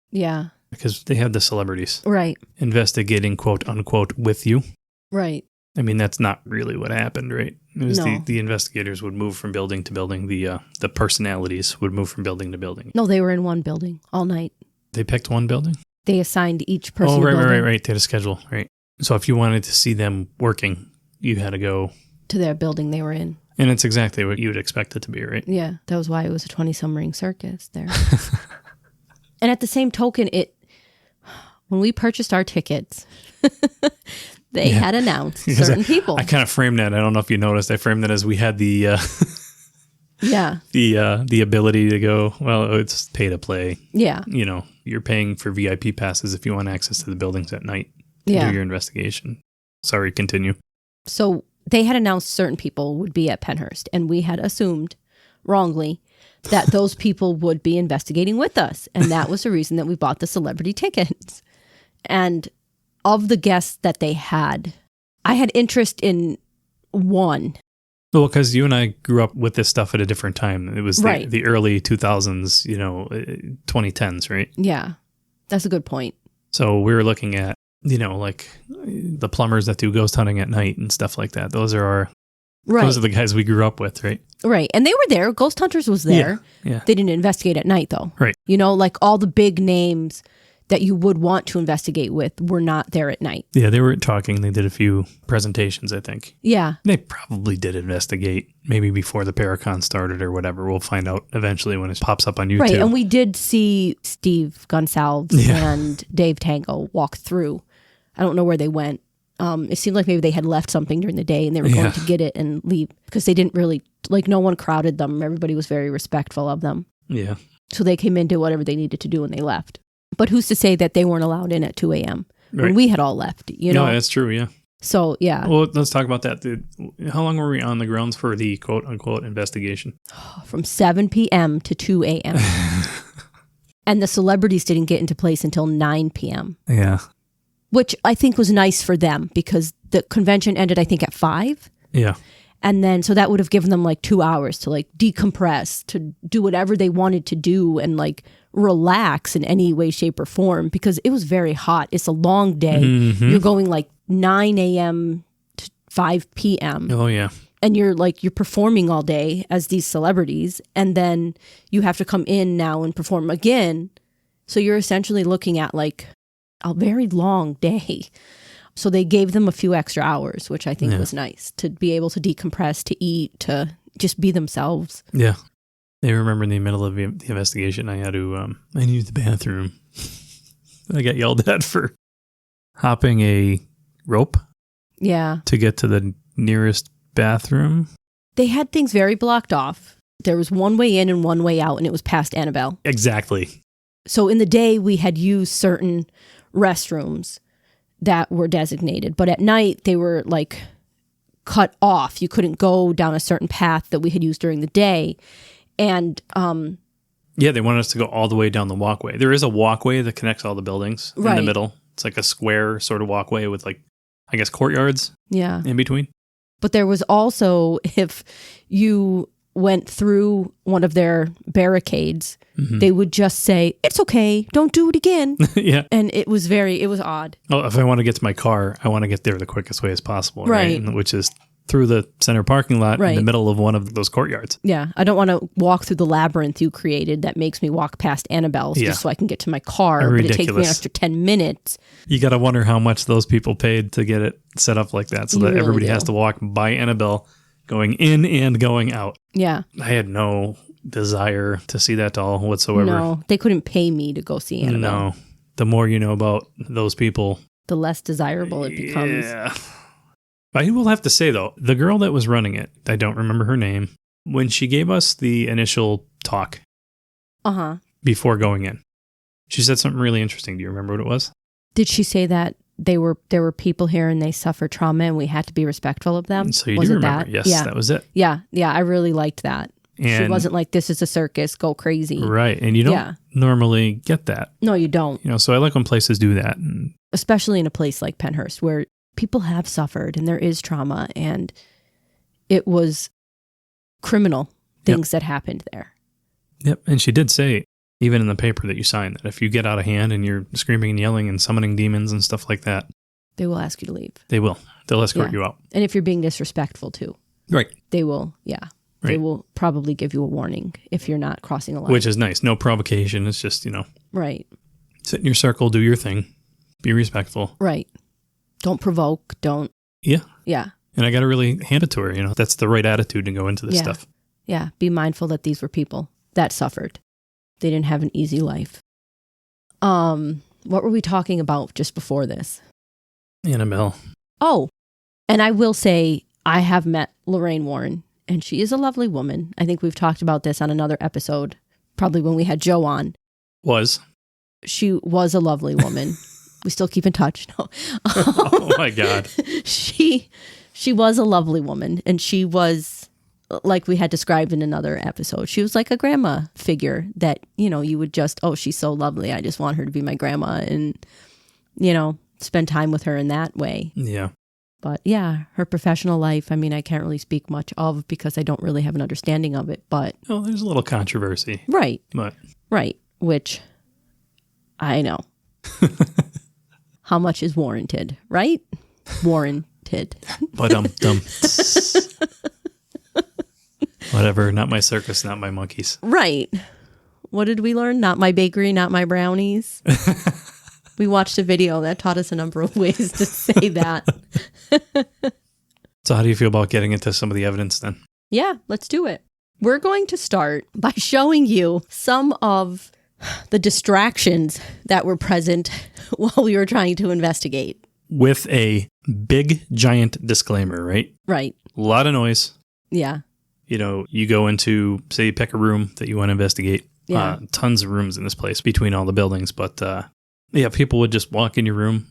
Yeah. because they had the celebrities Right. investigating, quote unquote, with you. Right. I mean, that's not really what happened, right? It was No. the investigators would move from building to building. The personalities would move from building to building. No, they were in one building all night. They picked one building? They assigned each person Oh, a building right. They had a schedule, right? So if you wanted to see them working, you had to go. to their building they were in. And it's exactly what you would expect it to be, right? Yeah. That was why it was a 20-some ring circus there. And at the same token, when we purchased our tickets, they had announced Because certain people. I kind of framed that. I don't know if you noticed. I framed that as we had the Yeah. the ability to go. Well, it's pay to play. Yeah. You you're paying for VIP passes if you want access to the buildings at night to Yeah. do your investigation. Sorry, continue. So they had announced certain people would be at Pennhurst, and we had assumed wrongly that those people would be investigating with us. And that was the reason that we bought the celebrity tickets. And of the guests that they had, I had interest in one. Well, because you and I grew up with this stuff at a different time. It was Right. the early 2000s, 2010s, right? Yeah, that's a good point. So we were looking at, like the plumbers that do ghost hunting at night and stuff like that. Those are the guys we grew up with, right? Right. And they were there. Ghost Hunters was there. Yeah. They didn't investigate at night, though. Right. Like all the big names that you would want to investigate with were not there at night. Yeah, they were talking. They did a few presentations, I think. Yeah. They probably did investigate maybe before the Paracon started or whatever. We'll find out eventually when it pops up on YouTube. Right. And we did see Steve Gonsalves Yeah. and Dave Tango walk through. I don't know where they went. It seemed like maybe they had left something during the day and they were going to get it and leave because they didn't really, no one crowded them. Everybody was very respectful of them. Yeah. So they came in, did whatever they needed to do, and they left. But who's to say that they weren't allowed in at 2 a.m. when Right. we had all left, No, that's true, yeah. So, yeah. Well, let's talk about that. How long were we on the grounds for the quote-unquote investigation? From 7 p.m. to 2 a.m. And the celebrities didn't get into place until 9 p.m., Yeah. which I think was nice for them because the convention ended, I think, at 5. Yeah. And then, so that would have given them 2 hours to decompress, to do whatever they wanted to do and relax in any way, shape, or form because it was very hot. It's a long day. Mhm. You're going 9 a.m. to 5 p.m. Oh, yeah. And you're performing all day as these celebrities. And then you have to come in now and perform again. So you're essentially looking at a very long day. So they gave them a few extra hours, which I think was nice to be able to decompress, to eat, to just be themselves. Yeah. I remember in the middle of the investigation, I had to, I needed the bathroom. I got yelled at for hopping a rope Yeah. to get to the nearest bathroom. They had things very blocked off. There was one way in and one way out, and it was past Annabelle. Exactly. So in the day, we had used certain restrooms that were designated, but at night, they were cut off. You couldn't go down a certain path that we had used during the day. And Yeah, they wanted us to go all the way down the walkway. There is a walkway that connects all the buildings in the Right. middle. It's like a square sort of walkway with I guess courtyards yeah, in between. but there was also, if you went through one of their barricades, they would just say, "It's okay, don't do it again." Yeah. And it was odd. Oh, if I want to get to my car, I want to get there the quickest way as possible. Right. Which is through the center parking lot in Right. the middle of one of those courtyards. Yeah, I don't want to walk through the labyrinth you created that makes me walk past Annabelle's Yeah. just so I can get to my car, but it takes me an Ridiculous. extra 10 minutes. You got to wonder how much those people paid to get it set up like that so You that really everybody do. has to walk by Annabelle going in and going out. Yeah. I had no desire to see that doll whatsoever. No, they couldn't pay me to go see Annabelle. No. The more you know about those people, The less desirable it becomes. yeah. I will have to say, though, the girl that was running it, I don't remember her name, when she gave us the initial talk Uh-huh. before going in, she said something really interesting. Do you remember what it was? Did she say that there were people here and they suffered trauma and we had to be respectful of them? So you Was do it remember. that? Yes, Yeah. that was it. Yeah. Yeah. I really liked that. She And wasn't like, this is a circus, go crazy. right. And you don't Yeah. normally get that. No, you don't. So I like when places do that. And Especially in a place like Pennhurst where people have suffered and there is trauma and it was criminal things that happened there. yep. And she did say, even in the paper that you signed, that if you get out of hand and you're screaming and yelling and summoning demons and stuff like that, They will ask you to leave. they will. They'll escort Yeah. you out. And if you're being disrespectful too, Right. they will, They Right. will probably give you a warning if you're not crossing a line. Which is nice. No provocation. It's just, Right. sit in your circle, do your thing, be respectful. Right. Don't provoke. Don't. Yeah. Yeah. And I got to really hand it to her. That's the right attitude to go into this Yeah. stuff. Yeah. Be mindful that these were people that suffered. They didn't have an easy life. What were we talking about just before this? Annabelle. Oh, and I will say I have met Lorraine Warren, and she is a lovely woman. I think we've talked about this on another episode, probably when we had Joe on. Was. she was a lovely woman. We still keep in touch. No. Oh my God. She was a lovely woman, and she was, like we had described in another episode, she was like a grandma figure that, you would just, oh, she's so lovely. I just want her to be my grandma and, spend time with her in that way. Yeah. But yeah, her professional life, I can't really speak much of because I don't really have an understanding of it, but. Oh, there's a little controversy. Right. But. Right. Which I know. How much is warranted, right? Warranted. But dumb. Whatever, not my circus, not my monkeys. Right. What did we learn? Not my bakery, not my brownies. We watched a video that taught us a number of ways to say that. So how do you feel about getting into some of the evidence then? Yeah, let's do it. We're going to start by showing you some of the distractions that were present while we were trying to investigate. With a big, giant disclaimer, right? Right. A lot of noise. Yeah. You go into, say, you pick a room that you want to investigate. Yeah. Tons of rooms in this place between all the buildings. But people would just walk in your room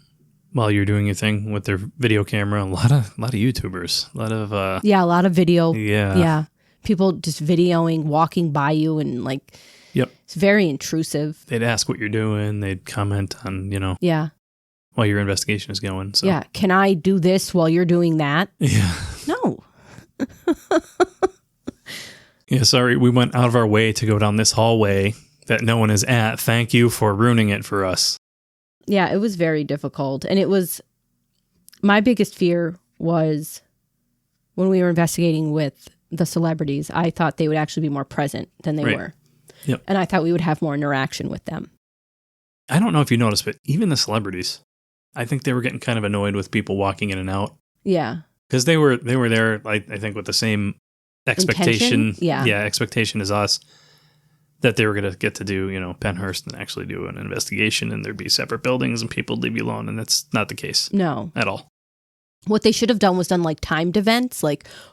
while you're doing your thing with their video camera. A lot of YouTubers. A lot of... a lot of video. Yeah. Yeah. People just videoing, walking by you and Yep. It's very intrusive. They'd ask what you're doing. They'd comment on, Yeah. while your investigation is going. So. Yeah. Can I do this while you're doing that? Yeah. No. Yeah, sorry. We went out of our way to go down this hallway that no one is at. Thank you for ruining it for us. Yeah, it was very difficult. And it was, my biggest fear was when we were investigating with the celebrities, I thought they would actually be more present than they were. Yep. And I thought we would have more interaction with them. I don't know if you noticed, but even the celebrities, I think they were getting kind of annoyed with people walking in and out. Yeah. Because they were there, I think, with the same expectation. Intention? Yeah. Expectation as us. That they were going to get to do, Pennhurst and actually do an investigation, and there'd be separate buildings and people would leave you alone. And that's not the case. No. At all. What they should have done was done timed events,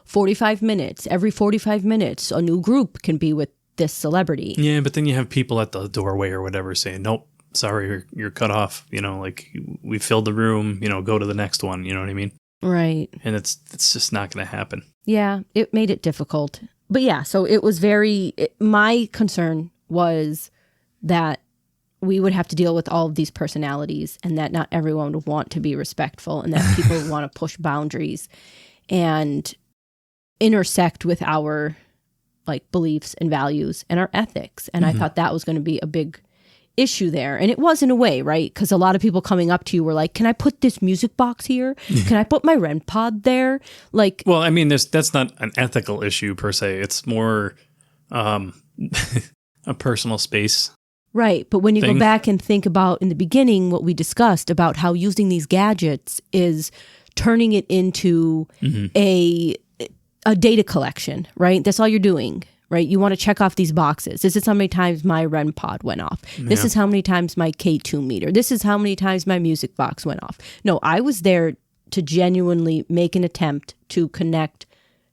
45 minutes. Every 45 minutes, a new group can be with this celebrity. Yeah, but then you have people at the doorway or whatever saying, nope, sorry, you're cut off. We filled the room, go to the next one. You know what I mean? Right. And it's just not going to happen. Yeah, it made it difficult. But yeah, so it was my concern was that we would have to deal with all of these personalities and that not everyone would want to be respectful and that people would want to push boundaries and intersect with our beliefs and values and our ethics. And I thought that was going to be a big issue there. And it was in a way, right? Because a lot of people coming up to you were like, can I put this music box here? Can I put my REM pod there? Well, I mean, that's not an ethical issue per se. It's more a personal space. Right. But when you thing. go back and think about in the beginning, what we discussed about how using these gadgets is turning it into a data collection, right? That's all you're doing. Right? You want to check off these boxes. This is how many times my REM pod went off. This is how many times my K2 meter. This is how many times my music box went off. No, I was there to genuinely make an attempt to connect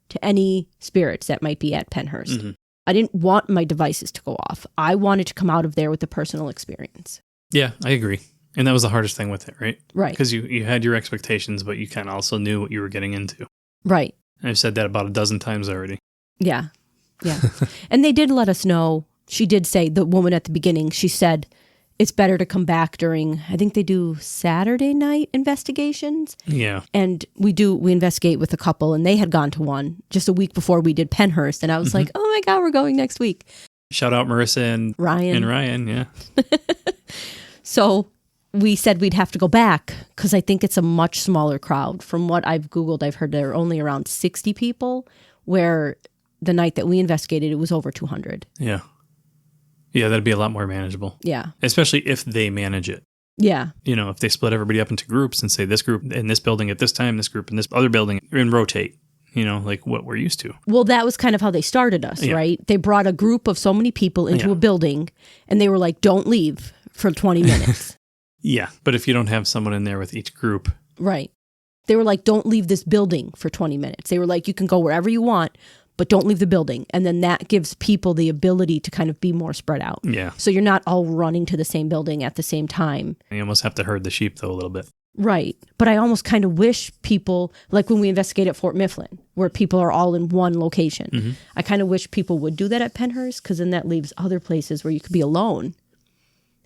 to any spirits that might be at Pennhurst. I didn't want my devices to go off. I wanted to come out of there with a personal experience. Yeah, I agree. And that was the hardest thing with it, right? Right. Because you had your expectations, but you kind of also knew what you were getting into. Right. And I've said that about a dozen times already. Yeah. Yeah. And they did let us know. She did say, the woman at the beginning, she said, it's better to come back during, I think they do Saturday night investigations. Yeah. And we investigate with a couple, and they had gone to one just a week before we did Pennhurst. And I was like, oh my God, we're going next week. Shout out Marissa and Ryan, yeah. So we said we'd have to go back because I think it's a much smaller crowd. From what I've Googled, I've heard there are only around 60 people, where the night that we investigated, it was over 200. Yeah. Yeah, that'd be a lot more manageable. Yeah. Especially if they manage it. Yeah. If they split everybody up into groups and say this group in this building at this time, this group in this other building, and rotate, like what we're used to. Well, that was kind of how they started us, right? They brought a group of so many people into a building, and they were like, don't leave for 20 minutes. Yeah, but if you don't have someone in there with each group. Right. They were like, don't leave this building for 20 minutes. They were like, you can go wherever you want, but don't leave the building. And then that gives people the ability to kind of be more spread out. Yeah. So you're not all running to the same building at the same time. You almost have to herd the sheep, though, a little bit. Right. But I almost kind of wish people, like when we investigate at Fort Mifflin, where people are all in one location, I kind of wish people would do that at Pennhurst, because then that leaves other places where you could be alone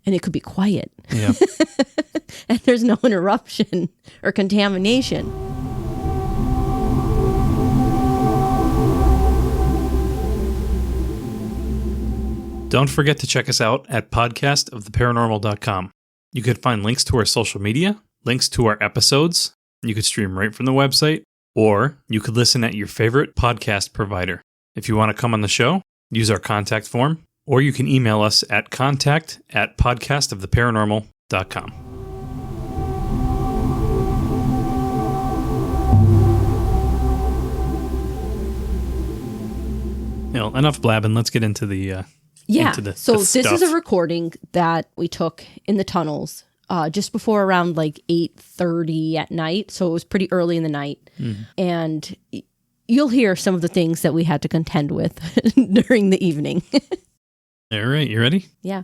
and it could be quiet. Yeah. And there's no interruption or contamination. Don't forget to check us out at podcastoftheparanormal.com. You could find links to our social media, links to our episodes. You could stream right from the website, or you could listen at your favorite podcast provider. If you want to come on the show, use our contact form, or you can email us at contact@podcastoftheparanormal.com. Enough blabbing. Let's get into the So the this is stuff. a recording that we took in the tunnels just before around like 8:30 at night. So it was pretty early in the night. And you'll hear some of the things that we had to contend with during the evening. All right, you ready? Yeah.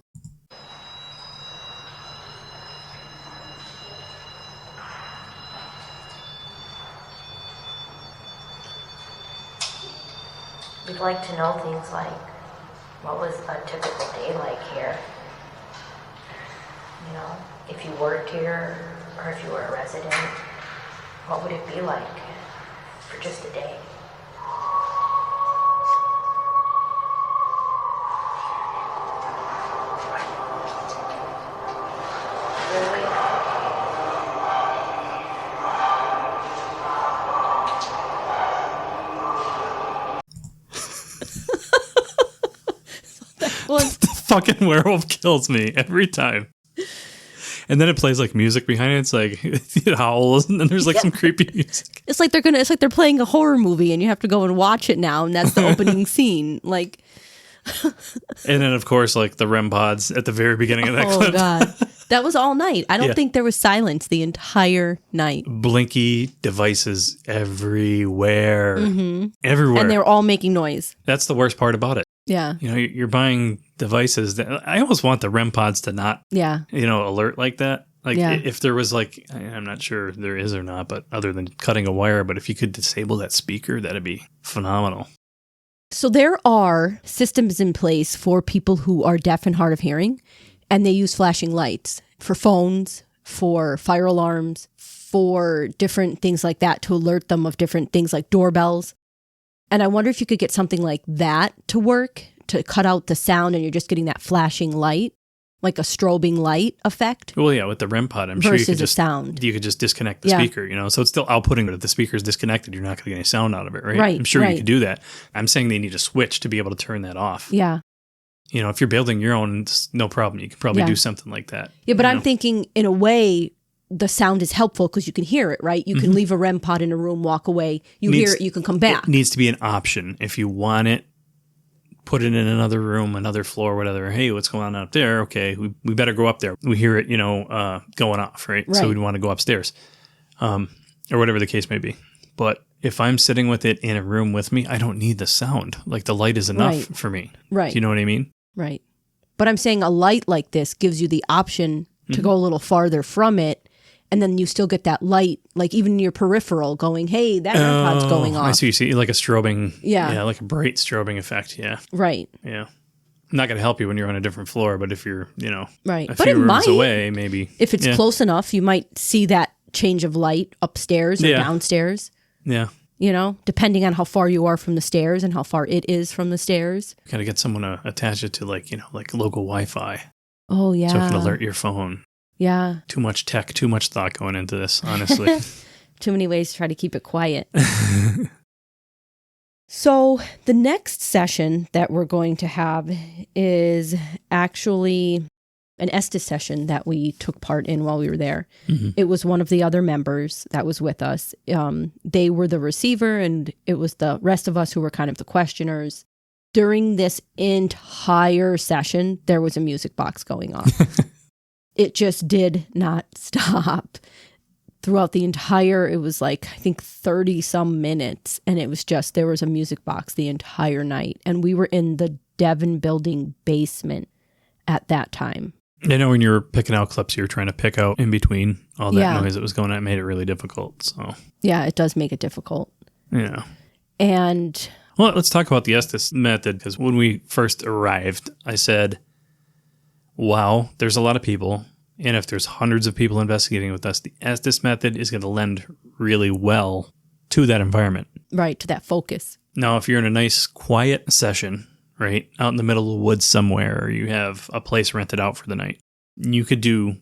We'd like to know things like, what was a typical day like here? You know, if you worked here or if you were a resident, what would it be like for just a day? Really? The fucking werewolf kills me every time. And then it plays like music behind it. It's like it howls, and then there's like some creepy music. It's like they're playing a horror movie and you have to go and watch it now, and that's the opening scene. Like, And then of course like the REM pods at the very beginning of that oh clip. God. That was all night. I don't Yeah. think there was silence the entire night. Blinky devices everywhere. Everywhere. And they were all making noise. That's the worst part about it. Yeah. You know, you're buying devices that I almost want the REM pods to not, Yeah. alert like that. Like Yeah. if there was like, I'm not sure if there is or not, but other than cutting a wire, but if you could disable that speaker, that'd be phenomenal. So there are systems in place for people who are deaf and hard of hearing, and they use flashing lights for phones, for fire alarms, for different things like that to alert them of different things like doorbells. And I wonder if you could get something like that to work, to cut out the sound and you're just getting that flashing light, like a strobing light effect Well, yeah, with the REM pod, I'm sure you versus could a just sound. you could just disconnect the Yeah. speaker, so it's still outputting, but if the speaker's disconnected, you're not going to get any sound out of it, right? Right, I'm sure you right. could do that. I'm saying they need a switch to be able to turn that off. Yeah. If you're building your own, it's no problem. You could probably Yeah. do something like that. Yeah, but you I'm know? thinking in a way, the sound is helpful because you can hear it, right? You can leave a REM pod in a room, walk away, you Needs- hear it, you can come back. It needs to be an option. If you want it, put it in another room, another floor, whatever. Hey, what's going on up there? Okay, we better go up there. We hear it, going off, right? So Right. we'd want to go upstairs, or whatever the case may be. But if I'm sitting with it in a room with me, I don't need the sound. Like the light is enough Right. for me. Right. Do you know what I mean? Right. But I'm saying a light like this gives you the option to go a little farther from it, and then you still get that light, like even in your peripheral going, hey, that REM pod's going off. I see. You see, like a strobing. Yeah. Yeah, like a bright strobing effect. Yeah. Right. Yeah. Not going to help you when you're on a different floor, but if you're, Right. a But few it rooms might. away, maybe. If it's Yeah. close enough, you might see that change of light upstairs or Yeah. downstairs, Yeah. depending on how far you are from the stairs and how far it is from the stairs. Got to get someone to attach it to like local Wi-Fi Oh, yeah. so it can alert your phone. Yeah. Too much tech, too much thought going into this, honestly. Too many ways to try to keep it quiet. So the next session that we're going to have is actually an Estes session that we took part in while we were there. Mhm. It was one of the other members that was with us. They were the receiver, and it was the rest of us who were kind of the questioners. During this entire session, there was a music box going off. It just did not stop. throughout the entire, it was like, I think 30 some minutes. And it was just, there was a music box the entire night. And we were in the Devon building basement at that time. I know when you were picking out clips, you were trying to pick out in between all that noise that was going on. It made it really difficult. So yeah, it does make it difficult. Yeah. And well, let's talk about the Estes method, because when we first arrived, I said, wow, there's a lot of people. And if there's hundreds of people investigating with us, the Estes method is going to lend really well to that environment. Right, to that focus. Now, if you're in a nice, quiet session, right, out in the middle of the woods somewhere, or you have a place rented out for the night, you could do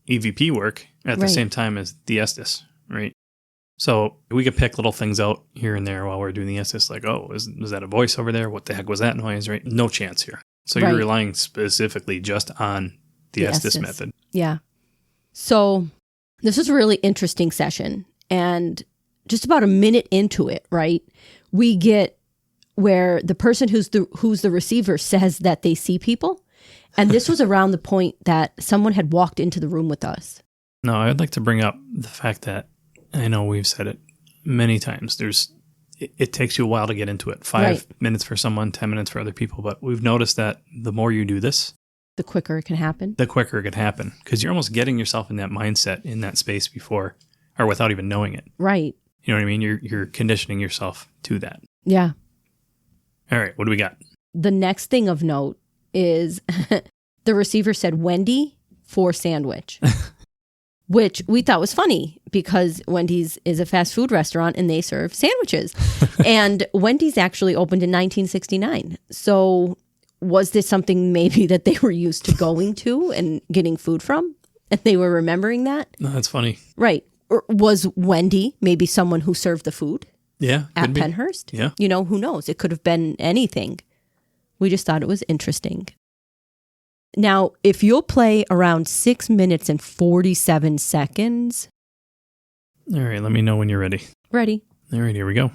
EVP work at the same time as the Estes, right? So we could pick little things out here and there while we're doing the Estes, like, oh, was that a voice over there? What the heck was that noise, right? No chance here. So you're relying specifically just on the Estes method. Yeah. So this was a really interesting session. And just about a minute into it, right, we get where the person who's the receiver says that they see people. And this was around the point that someone had walked into the room with us. No, I'd like to bring up the fact that, I know we've said it many times, it takes you a while to get into it. 5 minutes for someone, 10 minutes for other people. But we've noticed that the more you do this, the quicker it can happen. The quicker it could happen. Because you're almost getting yourself in that mindset, in that space before, or without even knowing it. Right. You know what I mean? You're conditioning yourself to that. Yeah. All right, what do we got? The next thing of note is the receiver said Wendy for sandwich, which we thought was funny because Wendy's is a fast food restaurant and they serve sandwiches. And Wendy's actually opened in 1969. So was this something maybe that they were used to going to and getting food from? And they were remembering that? No, that's funny. Right. Or was Wendy maybe someone who served the food? Yeah. At Pennhurst? Yeah. You know, who knows? It could have been anything. We just thought it was interesting. Now, if you'll play around 6 minutes and 47 seconds. All right, let me know when you're ready. Ready. All right, here we go.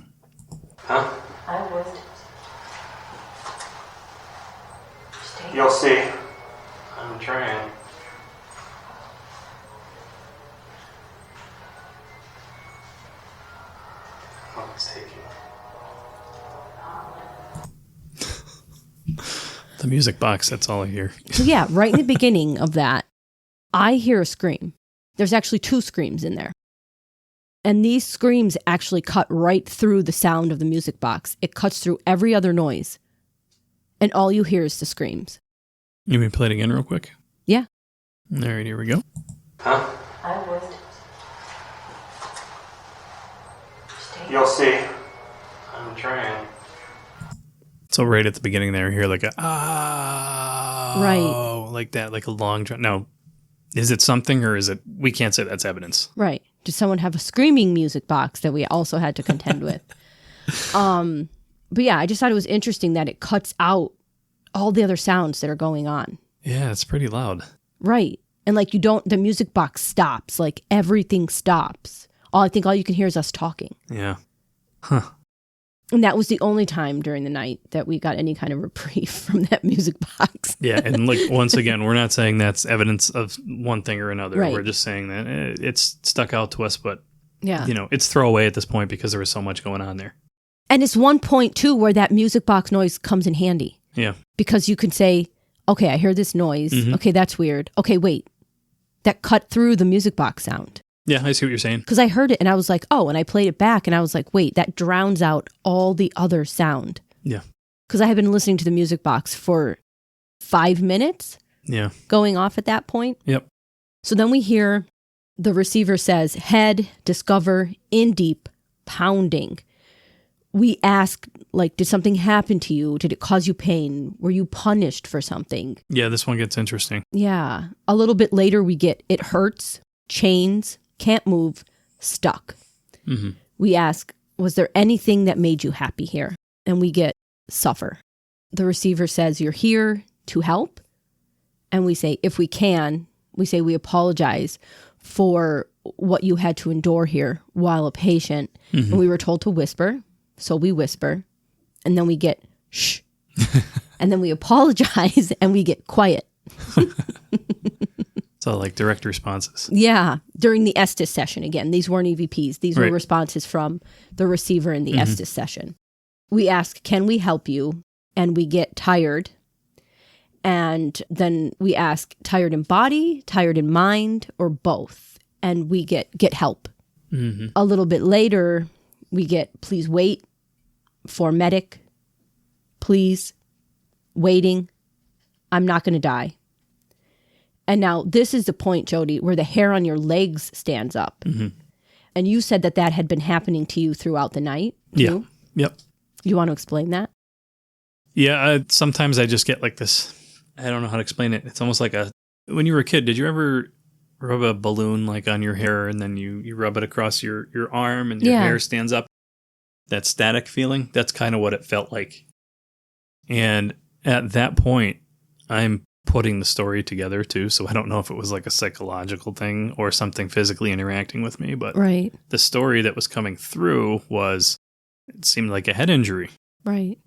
Huh? I would. You'll see. I'm trying. Oh, it's taking. The music box, that's all I hear. So yeah, right in the beginning of that, I hear a scream. There's actually 2 screams in there. And these screams actually cut right through the sound of the music box. It cuts through every other noise. And all you hear is the screams. You want me to play it again real quick? Yeah. All right, here we go. Huh? I would. You'll see. I'm trying. So right at the beginning there, you hear like a, right, like that, like a long, now, is it something or is it, we can't say that's evidence. Right. Did someone have a screaming music box that we also had to contend with? But yeah, I just thought it was interesting that it cuts out all the other sounds that are going on. Yeah, it's pretty loud. Right. And like the music box stops, like everything stops. I think all you can hear is us talking. Yeah. Huh. And that was the only time during the night that we got any kind of reprieve from that music box. Yeah, and like once again, we're not saying that's evidence of one thing or another. Right. We're just saying that it's stuck out to us, but yeah, it's throwaway at this point because there was so much going on there. And it's one point too where that music box noise comes in handy. Yeah. Because you can say, okay, I hear this noise. Mm-hmm. Okay, that's weird. Okay, wait. That cut through the music box sound. Yeah, I see what you're saying. Because I heard it and I was like, oh, and I played it back and I was like, wait, that drowns out all the other sound. Yeah. Because I had been listening to the music box for 5 minutes. Yeah. Going off at that point. Yep. So then we hear the receiver says, head, discover, in deep, pounding. We ask, like, did something happen to you? Did it cause you pain? Were you punished for something? Yeah, this one gets interesting. Yeah. A little bit later we get, it hurts, chains, can't move, stuck. Mm-hmm. We ask, was there anything that made you happy here? And we get, suffer. The receiver says, you're here to help. And we say, if we can, we say we apologize for what you had to endure here while a patient. Mm-hmm. And we were told to whisper. So we whisper. And then we get, shh. And then we apologize and we get quiet. So like direct responses. Yeah, during the Estes session. Again, these weren't EVPs. These were responses from the receiver in the Estes session. We ask, can we help you? And we get tired. And then we ask, tired in body, tired in mind, or both? And we get help. Mm-hmm. A little bit later, we get, please wait for medic. Please, waiting. I'm not going to die. And now this is the point, Jody, where the hair on your legs stands up. Mm-hmm. And you said that had been happening to you throughout the night. Yeah. Yep. You want to explain that? Yeah. Sometimes I just get like this. I don't know how to explain it. It's almost like when you were a kid, did you ever rub a balloon like on your hair and then you rub it across your arm and your hair stands up? That static feeling, that's kind of what it felt like. And at that point, I'm putting the story together too, so I don't know if it was like a psychological thing or something physically interacting with me, but the story that was coming through it seemed like a head injury. Right.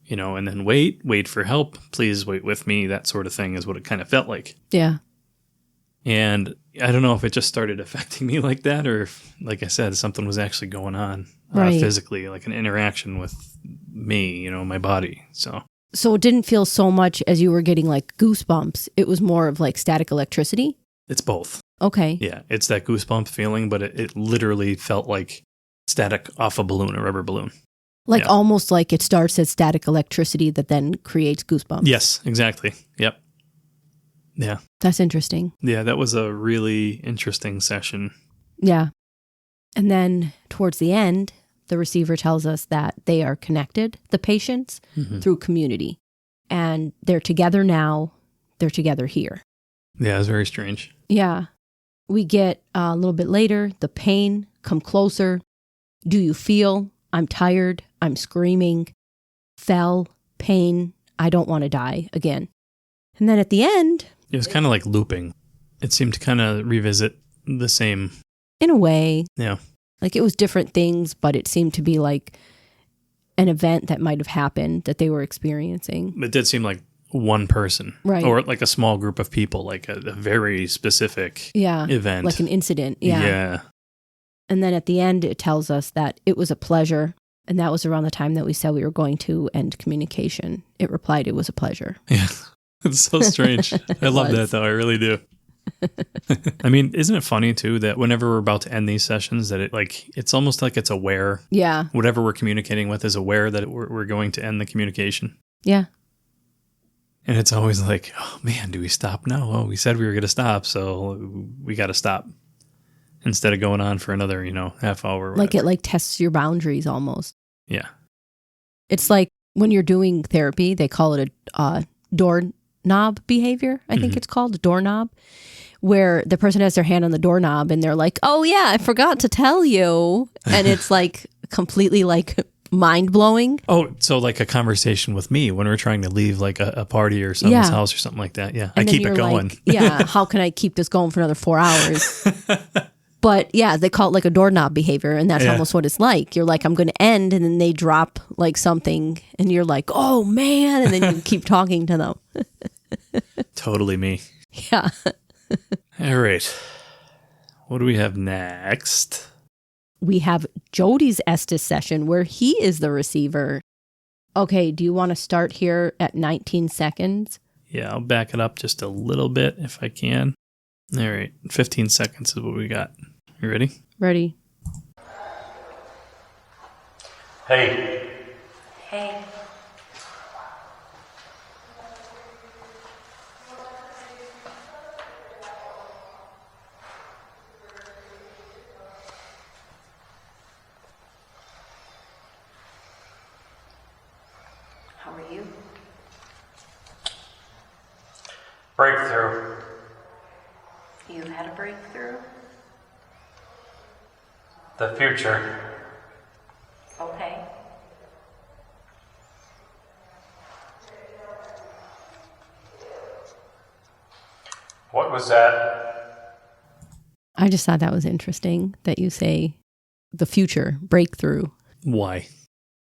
You know, and then wait for help, please wait with me, that sort of thing is what it kind of felt like. Yeah. And I don't know if it just started affecting me like that or if, like I said, something was actually going on physically, like an interaction with me, you know, my body. So it didn't feel so much as you were getting like goosebumps. It was more of like static electricity? It's both. Okay. Yeah, it's that goosebump feeling, but it literally felt like static off a balloon, a rubber balloon. Like almost like it starts as static electricity that then creates goosebumps. Yes, exactly. Yep. Yeah. That's interesting. Yeah, that was a really interesting session. Yeah. And then towards the end, the receiver tells us that they are connected, the patients, through community. And they're together now. They're together here. Yeah, it's very strange. Yeah. We get a little bit later, the pain, come closer. Do you feel? I'm tired. I'm screaming. Fell, pain. I don't want to die again. And then at the end... It was kind of like looping. It seemed to kind of revisit the same... In a way. Yeah. Like it was different things, but it seemed to be like an event that might have happened that they were experiencing. It did seem like one person. Right. Or like a small group of people, like a very specific event. Like an incident. Yeah. And then at the end, it tells us that it was a pleasure. And that was around the time that we said we were going to end communication. It replied it was a pleasure. Yeah. It's so strange. I love that, though. I really do. I mean, isn't it funny, too, that whenever we're about to end these sessions, that it's almost like it's aware. Yeah. Whatever we're communicating with is aware that we're going to end the communication. Yeah. And it's always like, oh, man, do we stop now? Oh, we said we were going to stop, so we got to stop. Instead of going on for another, half hour. Or like it tests your boundaries almost. Yeah. It's like when you're doing therapy, they call it a doorknob behavior. I think it's called a doorknob, where the person has their hand on the doorknob and they're like, oh yeah, I forgot to tell you. And it's like completely like mind blowing. Oh, so like a conversation with me when we're trying to leave like a party or someone's house or something like that. Yeah. And I keep it going. Like, how can I keep this going for another 4 hours? But yeah, they call it like a doorknob behavior, and that's almost what it's like. You're like, I'm going to end, and then they drop like something, and you're like, oh man, and then you keep talking to them. Totally me. Yeah. All right. What do we have next? We have Jody's Estes session where he is the receiver. Okay, do you want to start here at 19 seconds? Yeah, I'll back it up just a little bit if I can. All right, 15 seconds is what we got. You ready? Ready. Hey. Hey. How are you? Breakthrough. You had a breakthrough? The future. Okay. What was that? I just thought that was interesting that you say the future breakthrough. Why?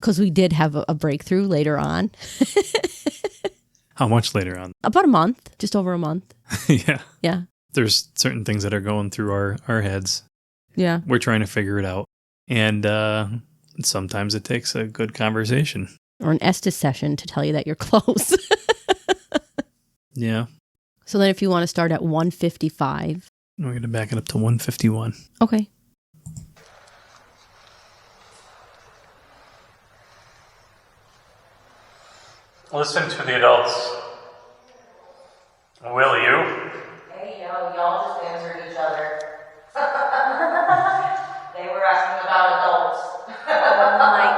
Because we did have a breakthrough later on. How much later on? About a month, just over a month. Yeah. Yeah. There's certain things that are going through our heads. Yeah. We're trying to figure it out. And sometimes it takes a good conversation. Or an Estes session to tell you that you're close. Yeah. So then if you want to start at 155. We're going to back it up to 151. Okay. Listen to the adults. Will you? Hey, y'all just answered each other. They were asking about adults. Oh my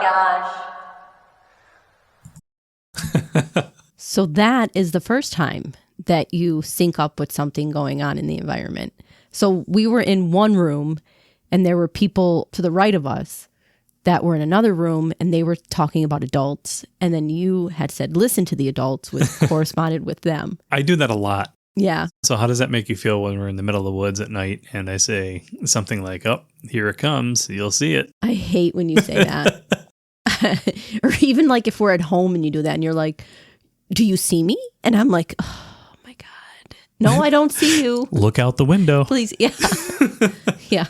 gosh. So that is the first time that you sync up with something going on in the environment. So we were in one room and there were people to the right of us that were in another room and they were talking about adults. And then you had said, listen to the adults, which corresponded with them. I do that a lot. Yeah. So how does that make you feel when we're in the middle of the woods at night and I say something like, oh, here it comes, you'll see it. I hate when you say that. Or even like if we're at home and you do that and you're like, do you see me? And I'm like, oh my God. No, I don't see you. Look out the window. Please. Yeah. Yeah.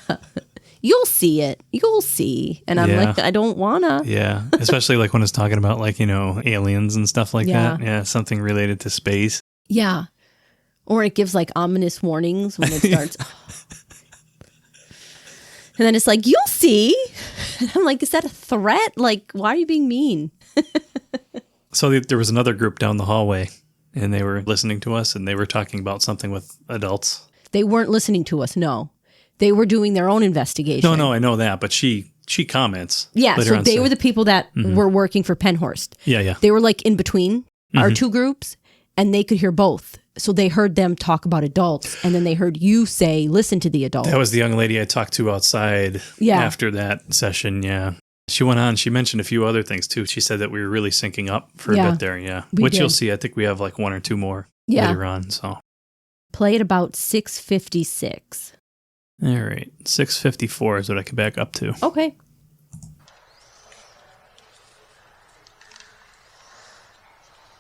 You'll see it. You'll see. And I'm like, I don't wanna. Yeah. Especially like when it's talking about like, aliens and stuff like that. Yeah. Something related to space. Yeah. Or it gives like ominous warnings when it starts. And then it's like, you'll see. And I'm like, is that a threat? Like, why are you being mean? So there was another group down the hallway and they were listening to us and they were talking about something with adults. They weren't listening to us. No. They were doing their own investigation. No, I know that. But she comments. Yeah. Later So on they were the people that were working for Pennhurst. Yeah. They were like in between our two groups and they could hear both. So they heard them talk about adults and then they heard you say, listen to the adults. That was the young lady I talked to outside after that session. Yeah. She went on. She mentioned a few other things too. She said that we were really syncing up for a bit there. Yeah. Which you'll see. I think we have like one or two more later on. So play at about 6:56. All right. 6:54 is what I can back up to. Okay.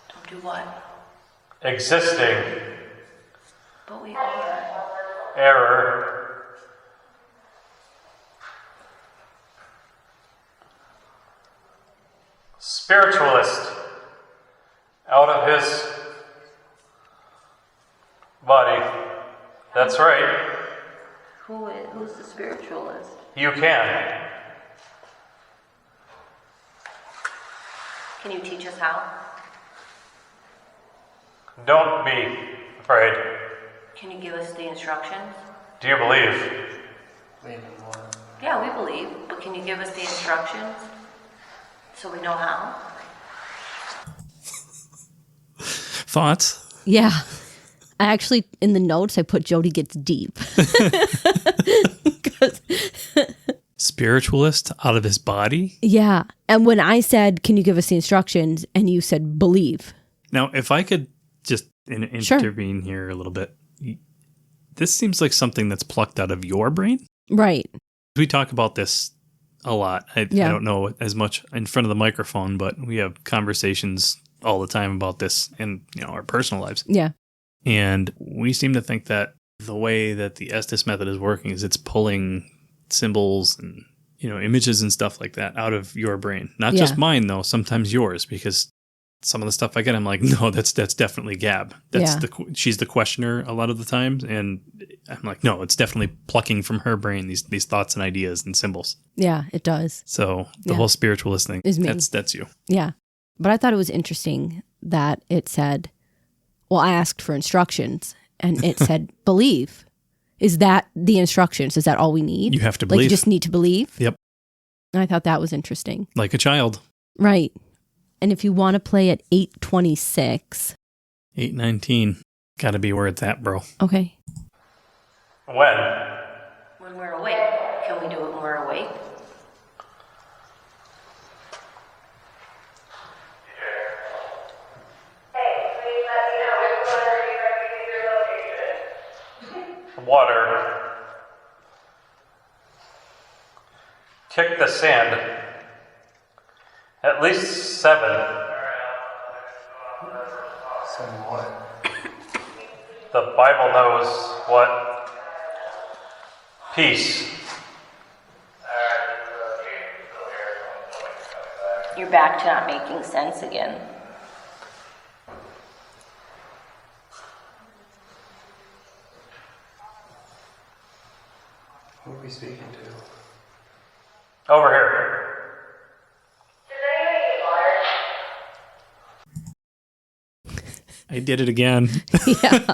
Don't do what? Existing. But we are. Error. Spiritualist. Out of his body. That's right. Who's the spiritualist? You can. Can you teach us how? Don't be afraid. Can you give us the instructions? Do you believe? Yeah, we believe, but can you give us the instructions so we know how? Thoughts? Yeah. I actually, in the notes, I put Jody gets deep. Spiritualist out of his body? Yeah. And when I said, can you give us the instructions? And you said, believe. Now, if I could just intervene here a little bit. This seems like something that's plucked out of your brain. Right. We talk about this a lot. I don't know as much in front of the microphone, but we have conversations all the time about this in our personal lives. Yeah. And we seem to think that the way that the Estes method is working is it's pulling symbols and images and stuff like that out of your brain. Not just mine though, sometimes yours, because some of the stuff I get, I'm like, no, that's definitely Gab. She's the questioner a lot of the times, and I'm like, no, it's definitely plucking from her brain these thoughts and ideas and symbols. Yeah, it does. So the whole spiritualist thing is me. That's you. Yeah, but I thought it was interesting that it said, well, I asked for instructions, and it said believe. Is that the instructions? Is that all we need? You have to believe. Like you just need to believe. Yep. And I thought that was interesting. Like a child. Right. And if you want to play at 8:26. 8:19. Got to be where it's at, bro. Okay. When? When we're awake. Can we do it when we're awake? Water. Kick the sand. At least 7. 7 what? The Bible knows what peace. You're back to not making sense again. Who are we speaking to? Over here. I did it again. Yeah.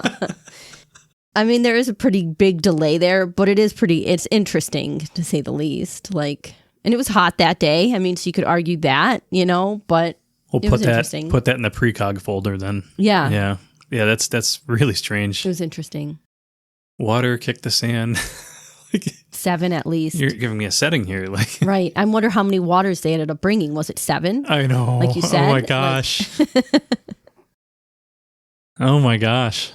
I mean, there is a pretty big delay there, but it's interesting to say the least. Like, and it was hot that day. I mean, so you could argue that, but We'll it was interesting. put that in the precog folder then. Yeah. Yeah. That's really strange. It was interesting. Water, kick the sand. 7 at least. You're giving me a setting here, like. Right. I wonder how many waters they ended up bringing. Was it 7? I know. Like you said. Oh my gosh. Oh my gosh.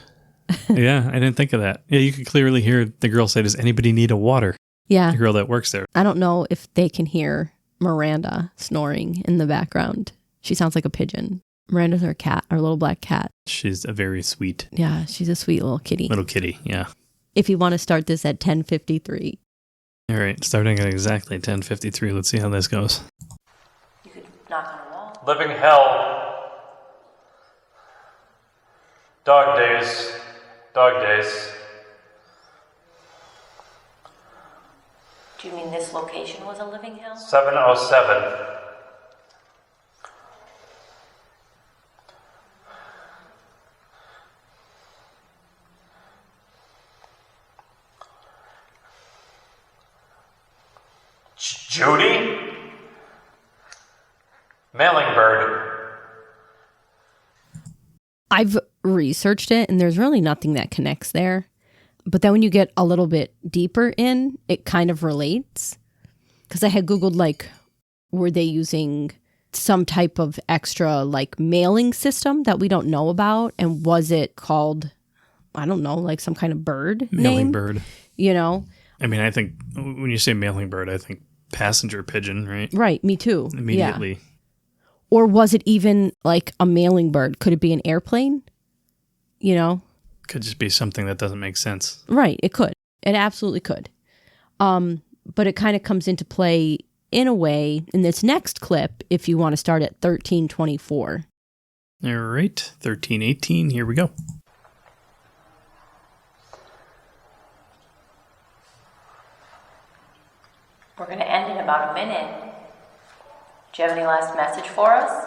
Yeah, I didn't think of that. Yeah, you could clearly hear the girl say, "Does anybody need a water?" Yeah. The girl that works there. I don't know if they can hear Miranda snoring in the background. She sounds like a pigeon. Miranda's our cat, our little black cat. She's a very sweet Yeah, she's a sweet little kitty. little kitty. Yeah. If you want to start this at 10:53. All right, starting at exactly 10:53. Let's see how this goes. You could knock on a wall. Living hell. Dog days. Dog days. Do you mean this location was a living hell? 707. Judy? Mailing bird. I've researched it and there's really nothing that connects there. But then when you get a little bit deeper in, it kind of relates. Because I had Googled, like, were they using some type of extra, like, mailing system that we don't know about? And was it called, I don't know, like some kind of bird Mailing name? bird. You know? I mean, I think when you say mailing bird, I think passenger pigeon, right? Right, me too. Immediately. Yeah. Or was it even like a mailing bird? Could it be an airplane? You know? Could just be something that doesn't make sense. Right, it could. It absolutely could. But it kind of comes into play in a way in this next clip if you want to start at 1324. All right, 1318, here we go. We're going to end in about a minute. Do you have any last message for us?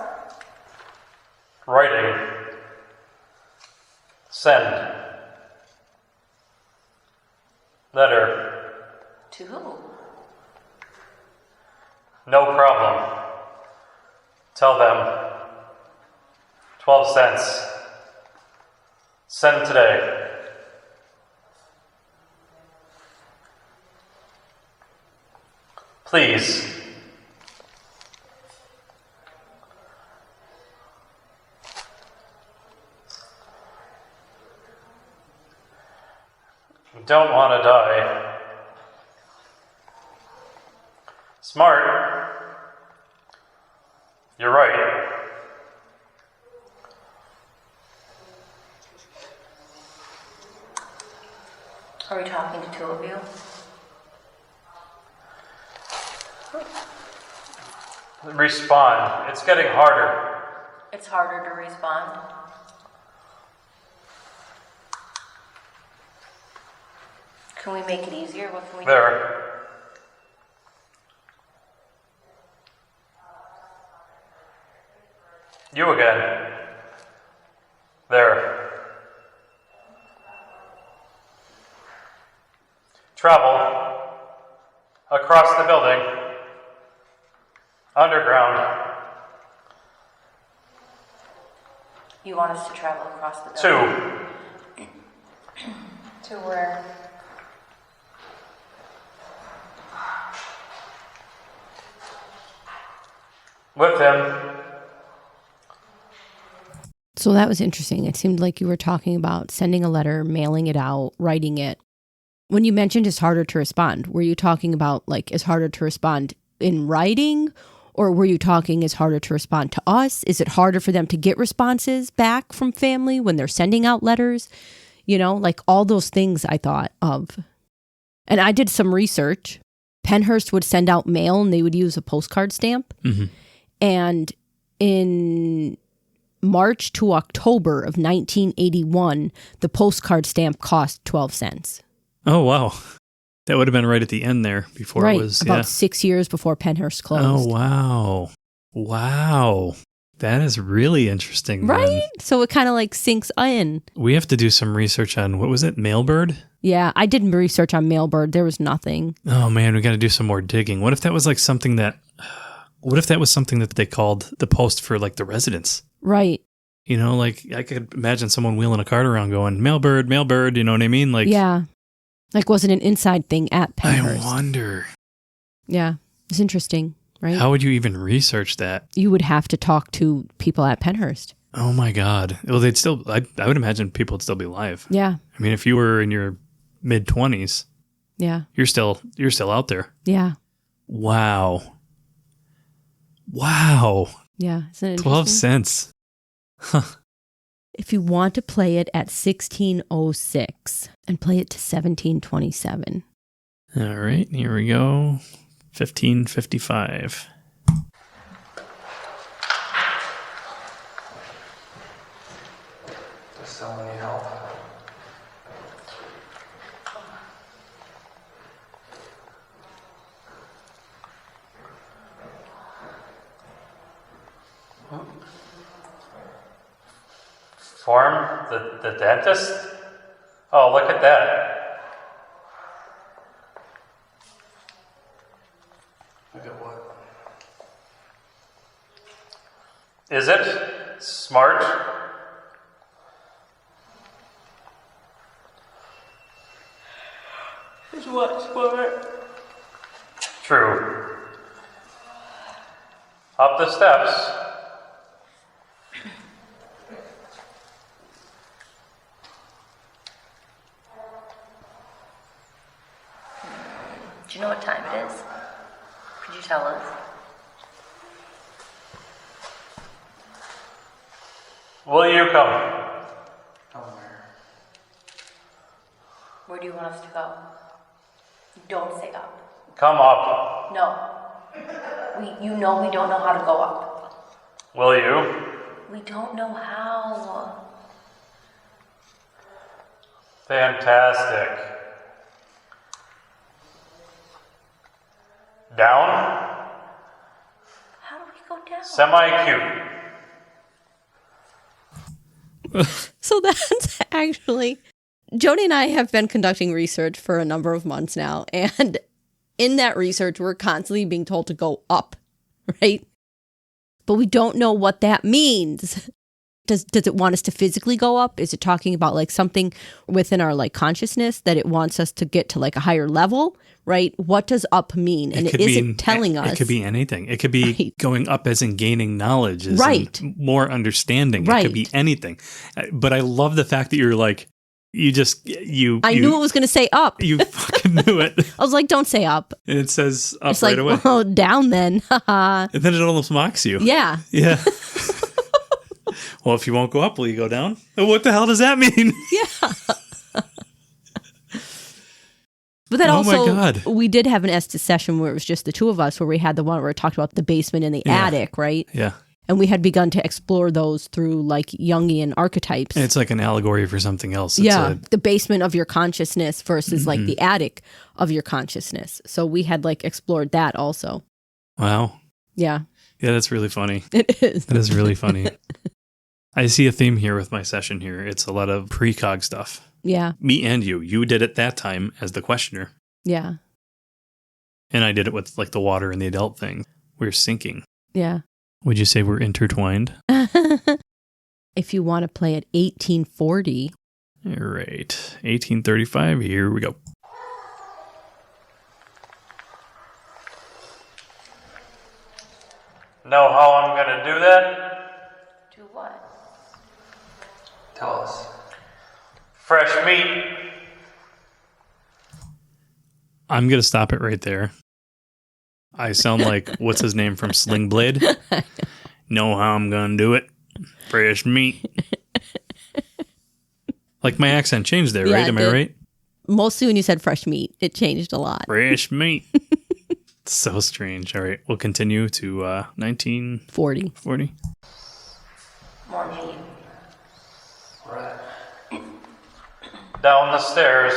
Writing. Send. Letter. To who? No problem. Tell them. 12 cents. Send today. Please. Don't want to die. Smart. You're right. Are we talking to two of you? Respond. It's getting harder. It's harder to respond. Can we make it easier? What can we do? There. You again. There. Travel. Across the building. Underground. You want us to travel across the building? 2. To where? With him. So that was interesting. It seemed like you were talking about sending a letter, mailing it out, writing it. When you mentioned it's harder to respond, were you talking about like it's harder to respond in writing, or were you talking it's harder to respond to us? Is it harder for them to get responses back from family when they're sending out letters? like all those things I thought of. And I did some research. Pennhurst would send out mail and they would use a postcard stamp. Mm-hmm. And in March to October of 1981, the postcard stamp cost 12 cents. Oh, wow. That would have been right at the end there before Right, it was. about 6 years before Pennhurst closed. Oh, wow. Wow. That is really interesting. Right? Man. So it kind of like sinks in. We have to do some research on, what was it, Mailbird? Yeah, I did research on Mailbird. There was nothing. Oh, man, we got to do some more digging. What if that was like something that, they called the post for like the residents? Right. Like I could imagine someone wheeling a cart around going, Mailbird, Mailbird, you know what I mean? Like, yeah. Like, was it an inside thing at Pennhurst? I wonder. Yeah, it's interesting, right? How would you even research that? You would have to talk to people at Pennhurst. Oh my God. Well, I would imagine people would still be alive. Yeah. I mean, if you were in your mid-20s, yeah, you're still out there. Yeah. Wow. Yeah. Isn't it 12 interesting? cents. Huh. If you want to play it at 1606 and play it to 1727. All right, here we go. 1555. Does someone need help? Form? The dentist? Oh, look at that. Look at what? Is it smart? Is what smart? True. Up the steps. Do you know what time it is? Could you tell us? Will you come? Where do you want us to go? Don't say up. Come up. No. We don't know how to go up. Will you? We don't know how. Fantastic. Down? How do we go down? Semi-cute. So that's actually, Joni and I have been conducting research for a number of months now. And in that research, we're constantly being told to go up, right? But we don't know what that means. Does it want us to physically go up? Is it talking about like something within our like consciousness that it wants us to get to like a higher level, right? What does up mean? And it isn't telling us. It could be anything. It could be Right. going up as in gaining knowledge, as Right. in more understanding. Right. It could be anything. But I love the fact that you're like, I knew it was going to say up. You fucking knew it. I was like, don't say up. And it says up It's right like, away. well, down then. And then it almost mocks you. Yeah. Yeah. Well, if you won't go up, will you go down? What the hell does that mean? Yeah. But then Oh my also, God. we did have an Estes session where it was just the two of us, where we had the one where it talked about the basement and the Yeah. attic, right? Yeah. And we had begun to explore those through like Jungian archetypes. And it's like an allegory for something else. It's Yeah, the basement of your consciousness versus like Mm-hmm. the attic of your consciousness. So we had like explored that also. Wow. Yeah, Yeah, that's really funny. it is. That is really funny. I see a theme here with my session here. It's a lot of precog stuff. Yeah, Me and you. You did it that time as the questioner. yeah, And I did it with like the water and the adult thing. We're syncing. yeah. Would you say we're intertwined? If you want to play at 1840, All right. 1835. Here we go. Know how I'm gonna do that? Do what? Tell us. Fresh meat. I'm going to stop it right there. I sound like, what's his name from Sling Blade? Know how I'm going to do it? Fresh meat. Like my accent changed there, Yeah, right? Am I right? Mostly when you said fresh meat, it changed a lot. Fresh meat. So strange. All right, we'll continue to 1940. 40. More meat. Right. Down the stairs.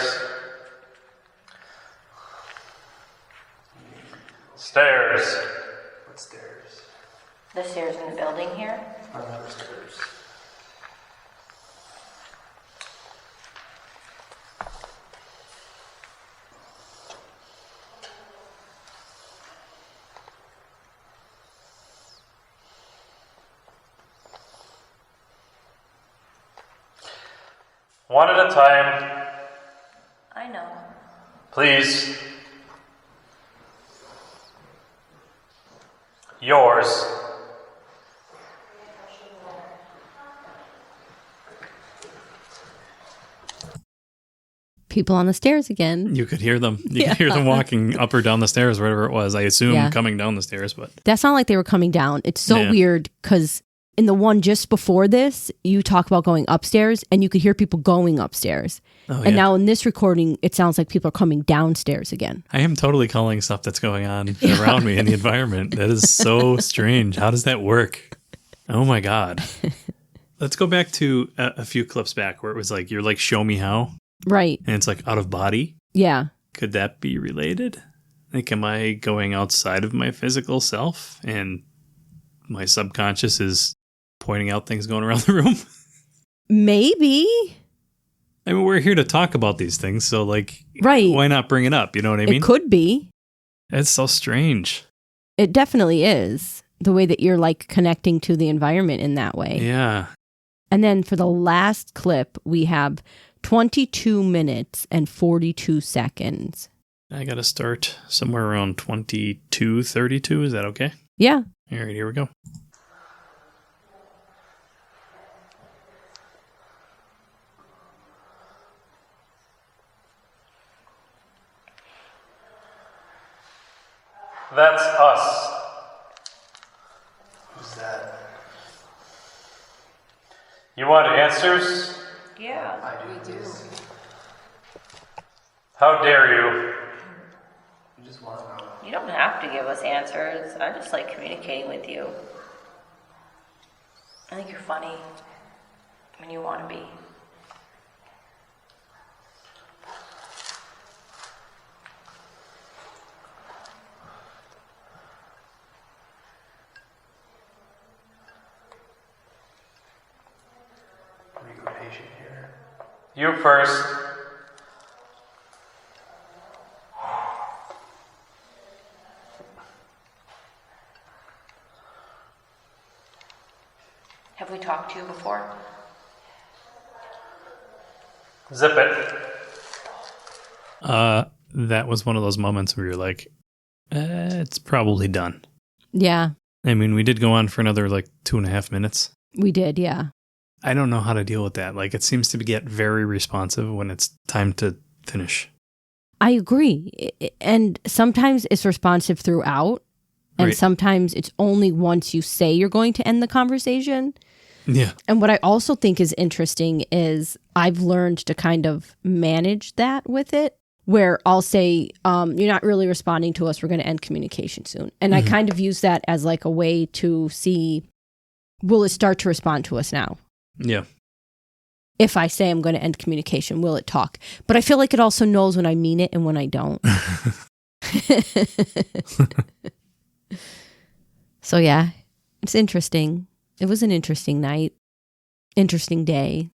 Stairs. What stairs? The stairs in the building here? Another stairs. One at a time. I know. Please. Yours. People on the stairs again. You could hear them. You could hear them walking up or down the stairs, whatever it was. I assume Yeah. coming down the stairs, but That's not like they were coming down. It's so Yeah. weird because in the one just before this, you talk about going upstairs and you could hear people going upstairs. And now in this recording, it sounds like people are coming downstairs again. I am totally calling stuff that's going on around me in the environment. That is so strange. How does that work? Oh my God. Let's go back to a few clips back where it was like, you're like, show me how. Right. And it's like out of body. Yeah. Could that be related? Like, am I going outside of my physical self and my subconscious is pointing out things going around the room? Maybe. I mean, we're here to talk about these things. So like, Right. why not bring it up? You know what I mean? It could be. It's so strange. It definitely is. The way that you're like connecting to the environment in that way. Yeah. And then for the last clip, we have 22 minutes and 42 seconds. I got to start somewhere around 22:32. Is that okay? Yeah. All right, here we go. That's us. Who's that? You want answers? Yeah. I do. How dare you? You just want to know. You don't have to give us answers. I just like communicating with you. I think you're funny when you want to be. Are you patient here? You first. Have we talked to you before? Zip it. That was one of those moments where you're like, it's probably done. Yeah. I mean, we did go on for another like 2.5 minutes. We did. Yeah. I don't know how to deal with that. Like, it seems to get very responsive when it's time to finish. I agree. And sometimes it's responsive throughout. And Right. sometimes it's only once you say you're going to end the conversation. Yeah. And what I also think is interesting is I've learned to kind of manage that with it, where I'll say, you're not really responding to us. We're going to end communication soon. And I kind of use that as like a way to see, will it start to respond to us now? Yeah. If I say I'm going to end communication, will it talk? But I feel like it also knows when I mean it and when I don't. So yeah, it's interesting. It was an interesting night, interesting day.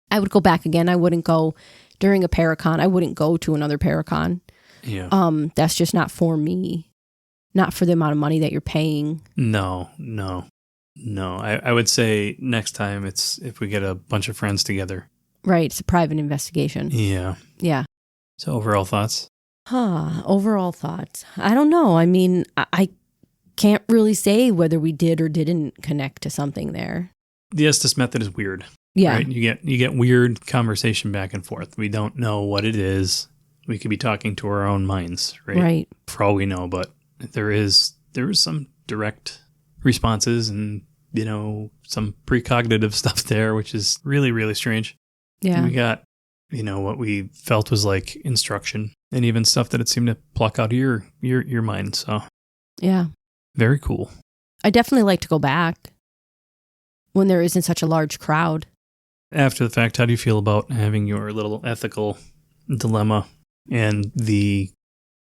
I would go back again. I wouldn't go during a Paracon. I wouldn't go to another Paracon. Yeah. That's just not for me. Not for the amount of money that you're paying. No. I would say next time it's if we get a bunch of friends together. Right. It's a private investigation. Yeah. Yeah. So overall thoughts? Overall thoughts. I don't know. I mean, I can't really say whether we did or didn't connect to something there. The Estes method is weird. Yeah. Right? You get weird conversation back and forth. We don't know what it is. We could be talking to our own minds, right? Right. For all we know, but there is some direct responses and, some precognitive stuff there, which is really, really strange. Yeah. We got, what we felt was like instruction and even stuff that it seemed to pluck out of your mind. So Yeah. very cool. I definitely like to go back when there isn't such a large crowd. After the fact, how do you feel about having your little ethical dilemma and the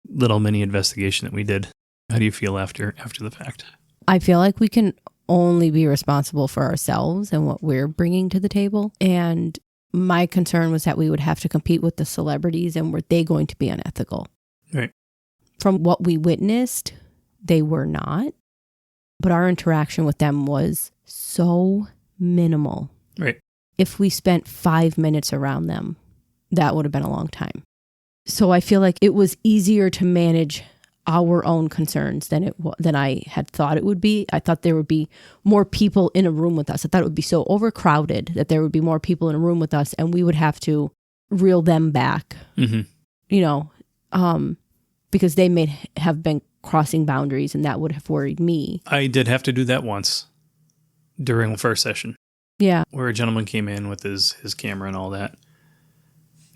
little mini investigation that we did? How do you feel after the fact? I feel like we can only be responsible for ourselves and what we're bringing to the table. And my concern was that we would have to compete with the celebrities, and were they going to be unethical? Right. From what we witnessed, they were not. But our interaction with them was so minimal. Right. If we spent 5 minutes around them, that would have been a long time. So I feel like it was easier to manage our own concerns than I had thought it would be. I thought there would be more people in a room with us. I thought it would be so overcrowded that there would be more people in a room with us, and we would have to reel them back. Mm-hmm. Because they may have been crossing boundaries, and that would have worried me. I did have to do that once during the first session. Yeah. Where a gentleman came in with his camera and all that.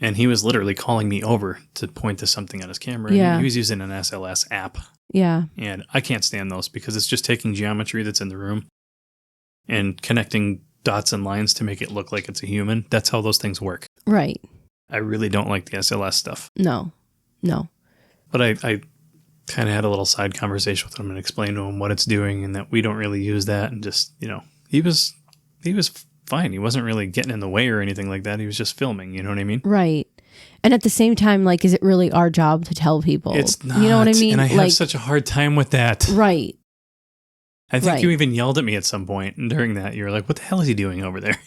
And he was literally calling me over to point to something on his camera. Yeah. He was using an SLS app. Yeah. And I can't stand those because it's just taking geometry that's in the room and connecting dots and lines to make it look like it's a human. That's how those things work. Right. I really don't like the SLS stuff. No. But I kind of had a little side conversation with him and explained to him what it's doing and that we don't really use that. And just, he was fine. He wasn't really getting in the way or anything like that. He was just filming. You know what I mean? Right. And at the same time, like, is it really our job to tell people? It's not. You know what I mean? And I have such a hard time with that. Right. I think Right. you even yelled at me at some point during that. You were like, what the hell is he doing over there?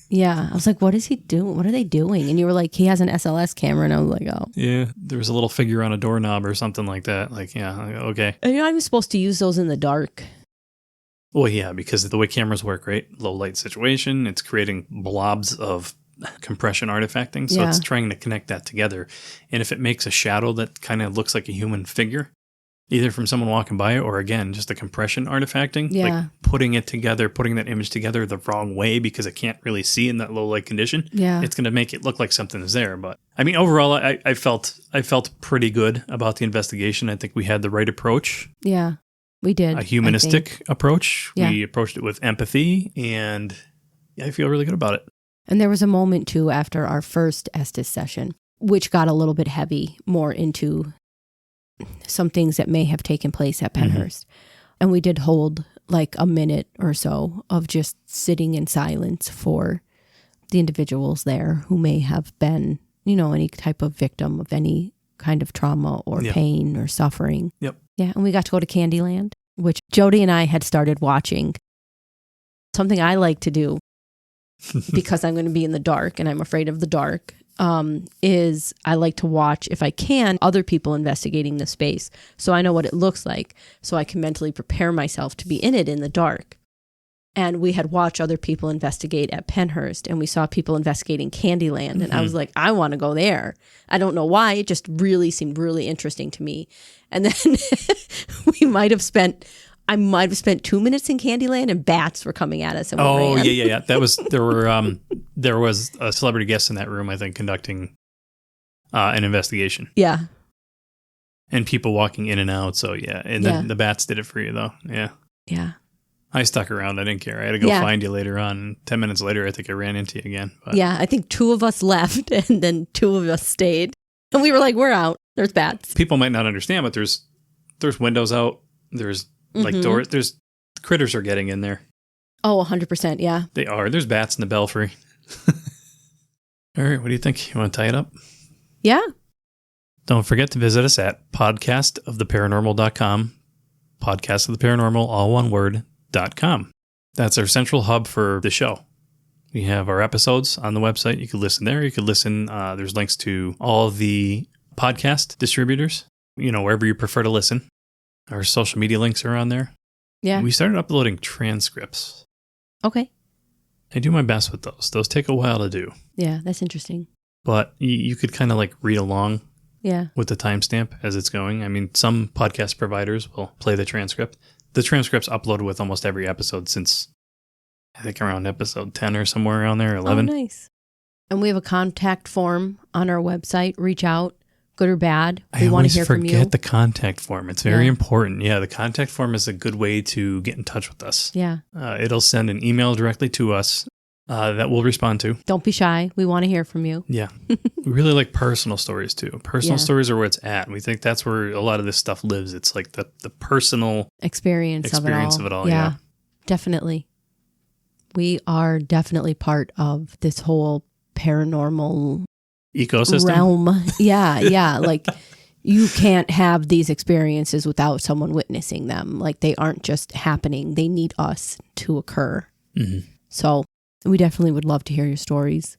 Yeah. I was like, what is he doing? What are they doing? And you were like, he has an SLS camera. And I was like, oh. Yeah. There was a little figure on a doorknob or something like that. Like, yeah, okay. And I'm supposed to use those in the dark. Well, yeah, because of the way cameras work, right? Low light situation. It's creating blobs of compression artifacting. So it's trying to connect that together. And if it makes a shadow that kind of looks like a human figure, either from someone walking by or, again, just the compression artifacting, like putting it together, putting that image together the wrong way because it can't really see in that low light condition, it's going to make it look like something is there. But I mean, overall, I felt pretty good about the investigation. I think we had the right approach. Yeah, we did. A humanistic approach. Yeah. We approached it with empathy, and I feel really good about it. And there was a moment, too, after our first Estes session, which got a little bit heavy, more into some things that may have taken place at Pennhurst. And we did hold like a minute or so of just sitting in silence for the individuals there who may have been, any type of victim of any kind of trauma or pain or suffering. Yep. Yeah. And we got to go to Candyland, which Jody and I had started watching. Something I like to do because I'm going to be in the dark and I'm afraid of the dark, is I like to watch, if I can, other people investigating the space. So I know what it looks like. So I can mentally prepare myself to be in it in the dark. And we had watched other people investigate at Pennhurst, and we saw people investigating Candyland. And I was like, I want to go there. I don't know why. It just really seemed really interesting to me. And then I might have spent 2 minutes in Candyland, and bats were coming at us. And we ran. Yeah. There was a celebrity guest in that room, I think, conducting an investigation. Yeah. And people walking in and out. So yeah, and the bats did it for you, though. Yeah. Yeah. I stuck around. I didn't care. I had to go find you later on. 10 minutes later, I think I ran into you again. But. Yeah, I think 2 of us left, and then 2 of us stayed. And we were like, we're out. There's bats. People might not understand, but there's windows out. There's like doors. There's critters are getting in there. Oh, 100%. Yeah. They are. There's bats in the belfry. All right. What do you think? You want to tie it up? Yeah. Don't forget to visit us at podcastoftheparanormal.com. Podcast of the Paranormal, all one word, .com. That's our central hub for the show. We have our episodes on the website. You can listen there. You can listen. There's links to all of the podcast distributors, wherever you prefer to listen. Our social media links are on there. Yeah. We started uploading transcripts. Okay. I do my best with those. Those take a while to do. Yeah, that's interesting. But you could kind of like read along with the timestamp as it's going. I mean, some podcast providers will play the transcript. The transcript's uploaded with almost every episode since, I think, around episode 10 or somewhere around there, 11. Oh, nice. And we have a contact form on our website. Reach out, good or bad. We I want to always hear from you. forget the contact form. It's very Yeah. important. Yeah, the contact form is a good way to get in touch with us. Yeah. It'll send an email directly to us that we'll respond to. Don't be shy. We want to hear from you. Yeah. We really like personal stories too. Personal Yeah. stories are where it's at. We think that's where a lot of this stuff lives. It's like the personal Experience of it all. Yeah. Definitely. We are definitely part of this whole paranormal ecosystem. realm. Yeah. Like, you can't have these experiences without someone witnessing them. Like, they aren't just happening. They need us to occur. Mm-hmm. So we definitely would love to hear your stories.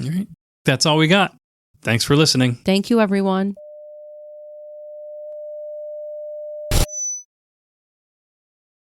All right. That's all we got. Thanks for listening. Thank you, everyone.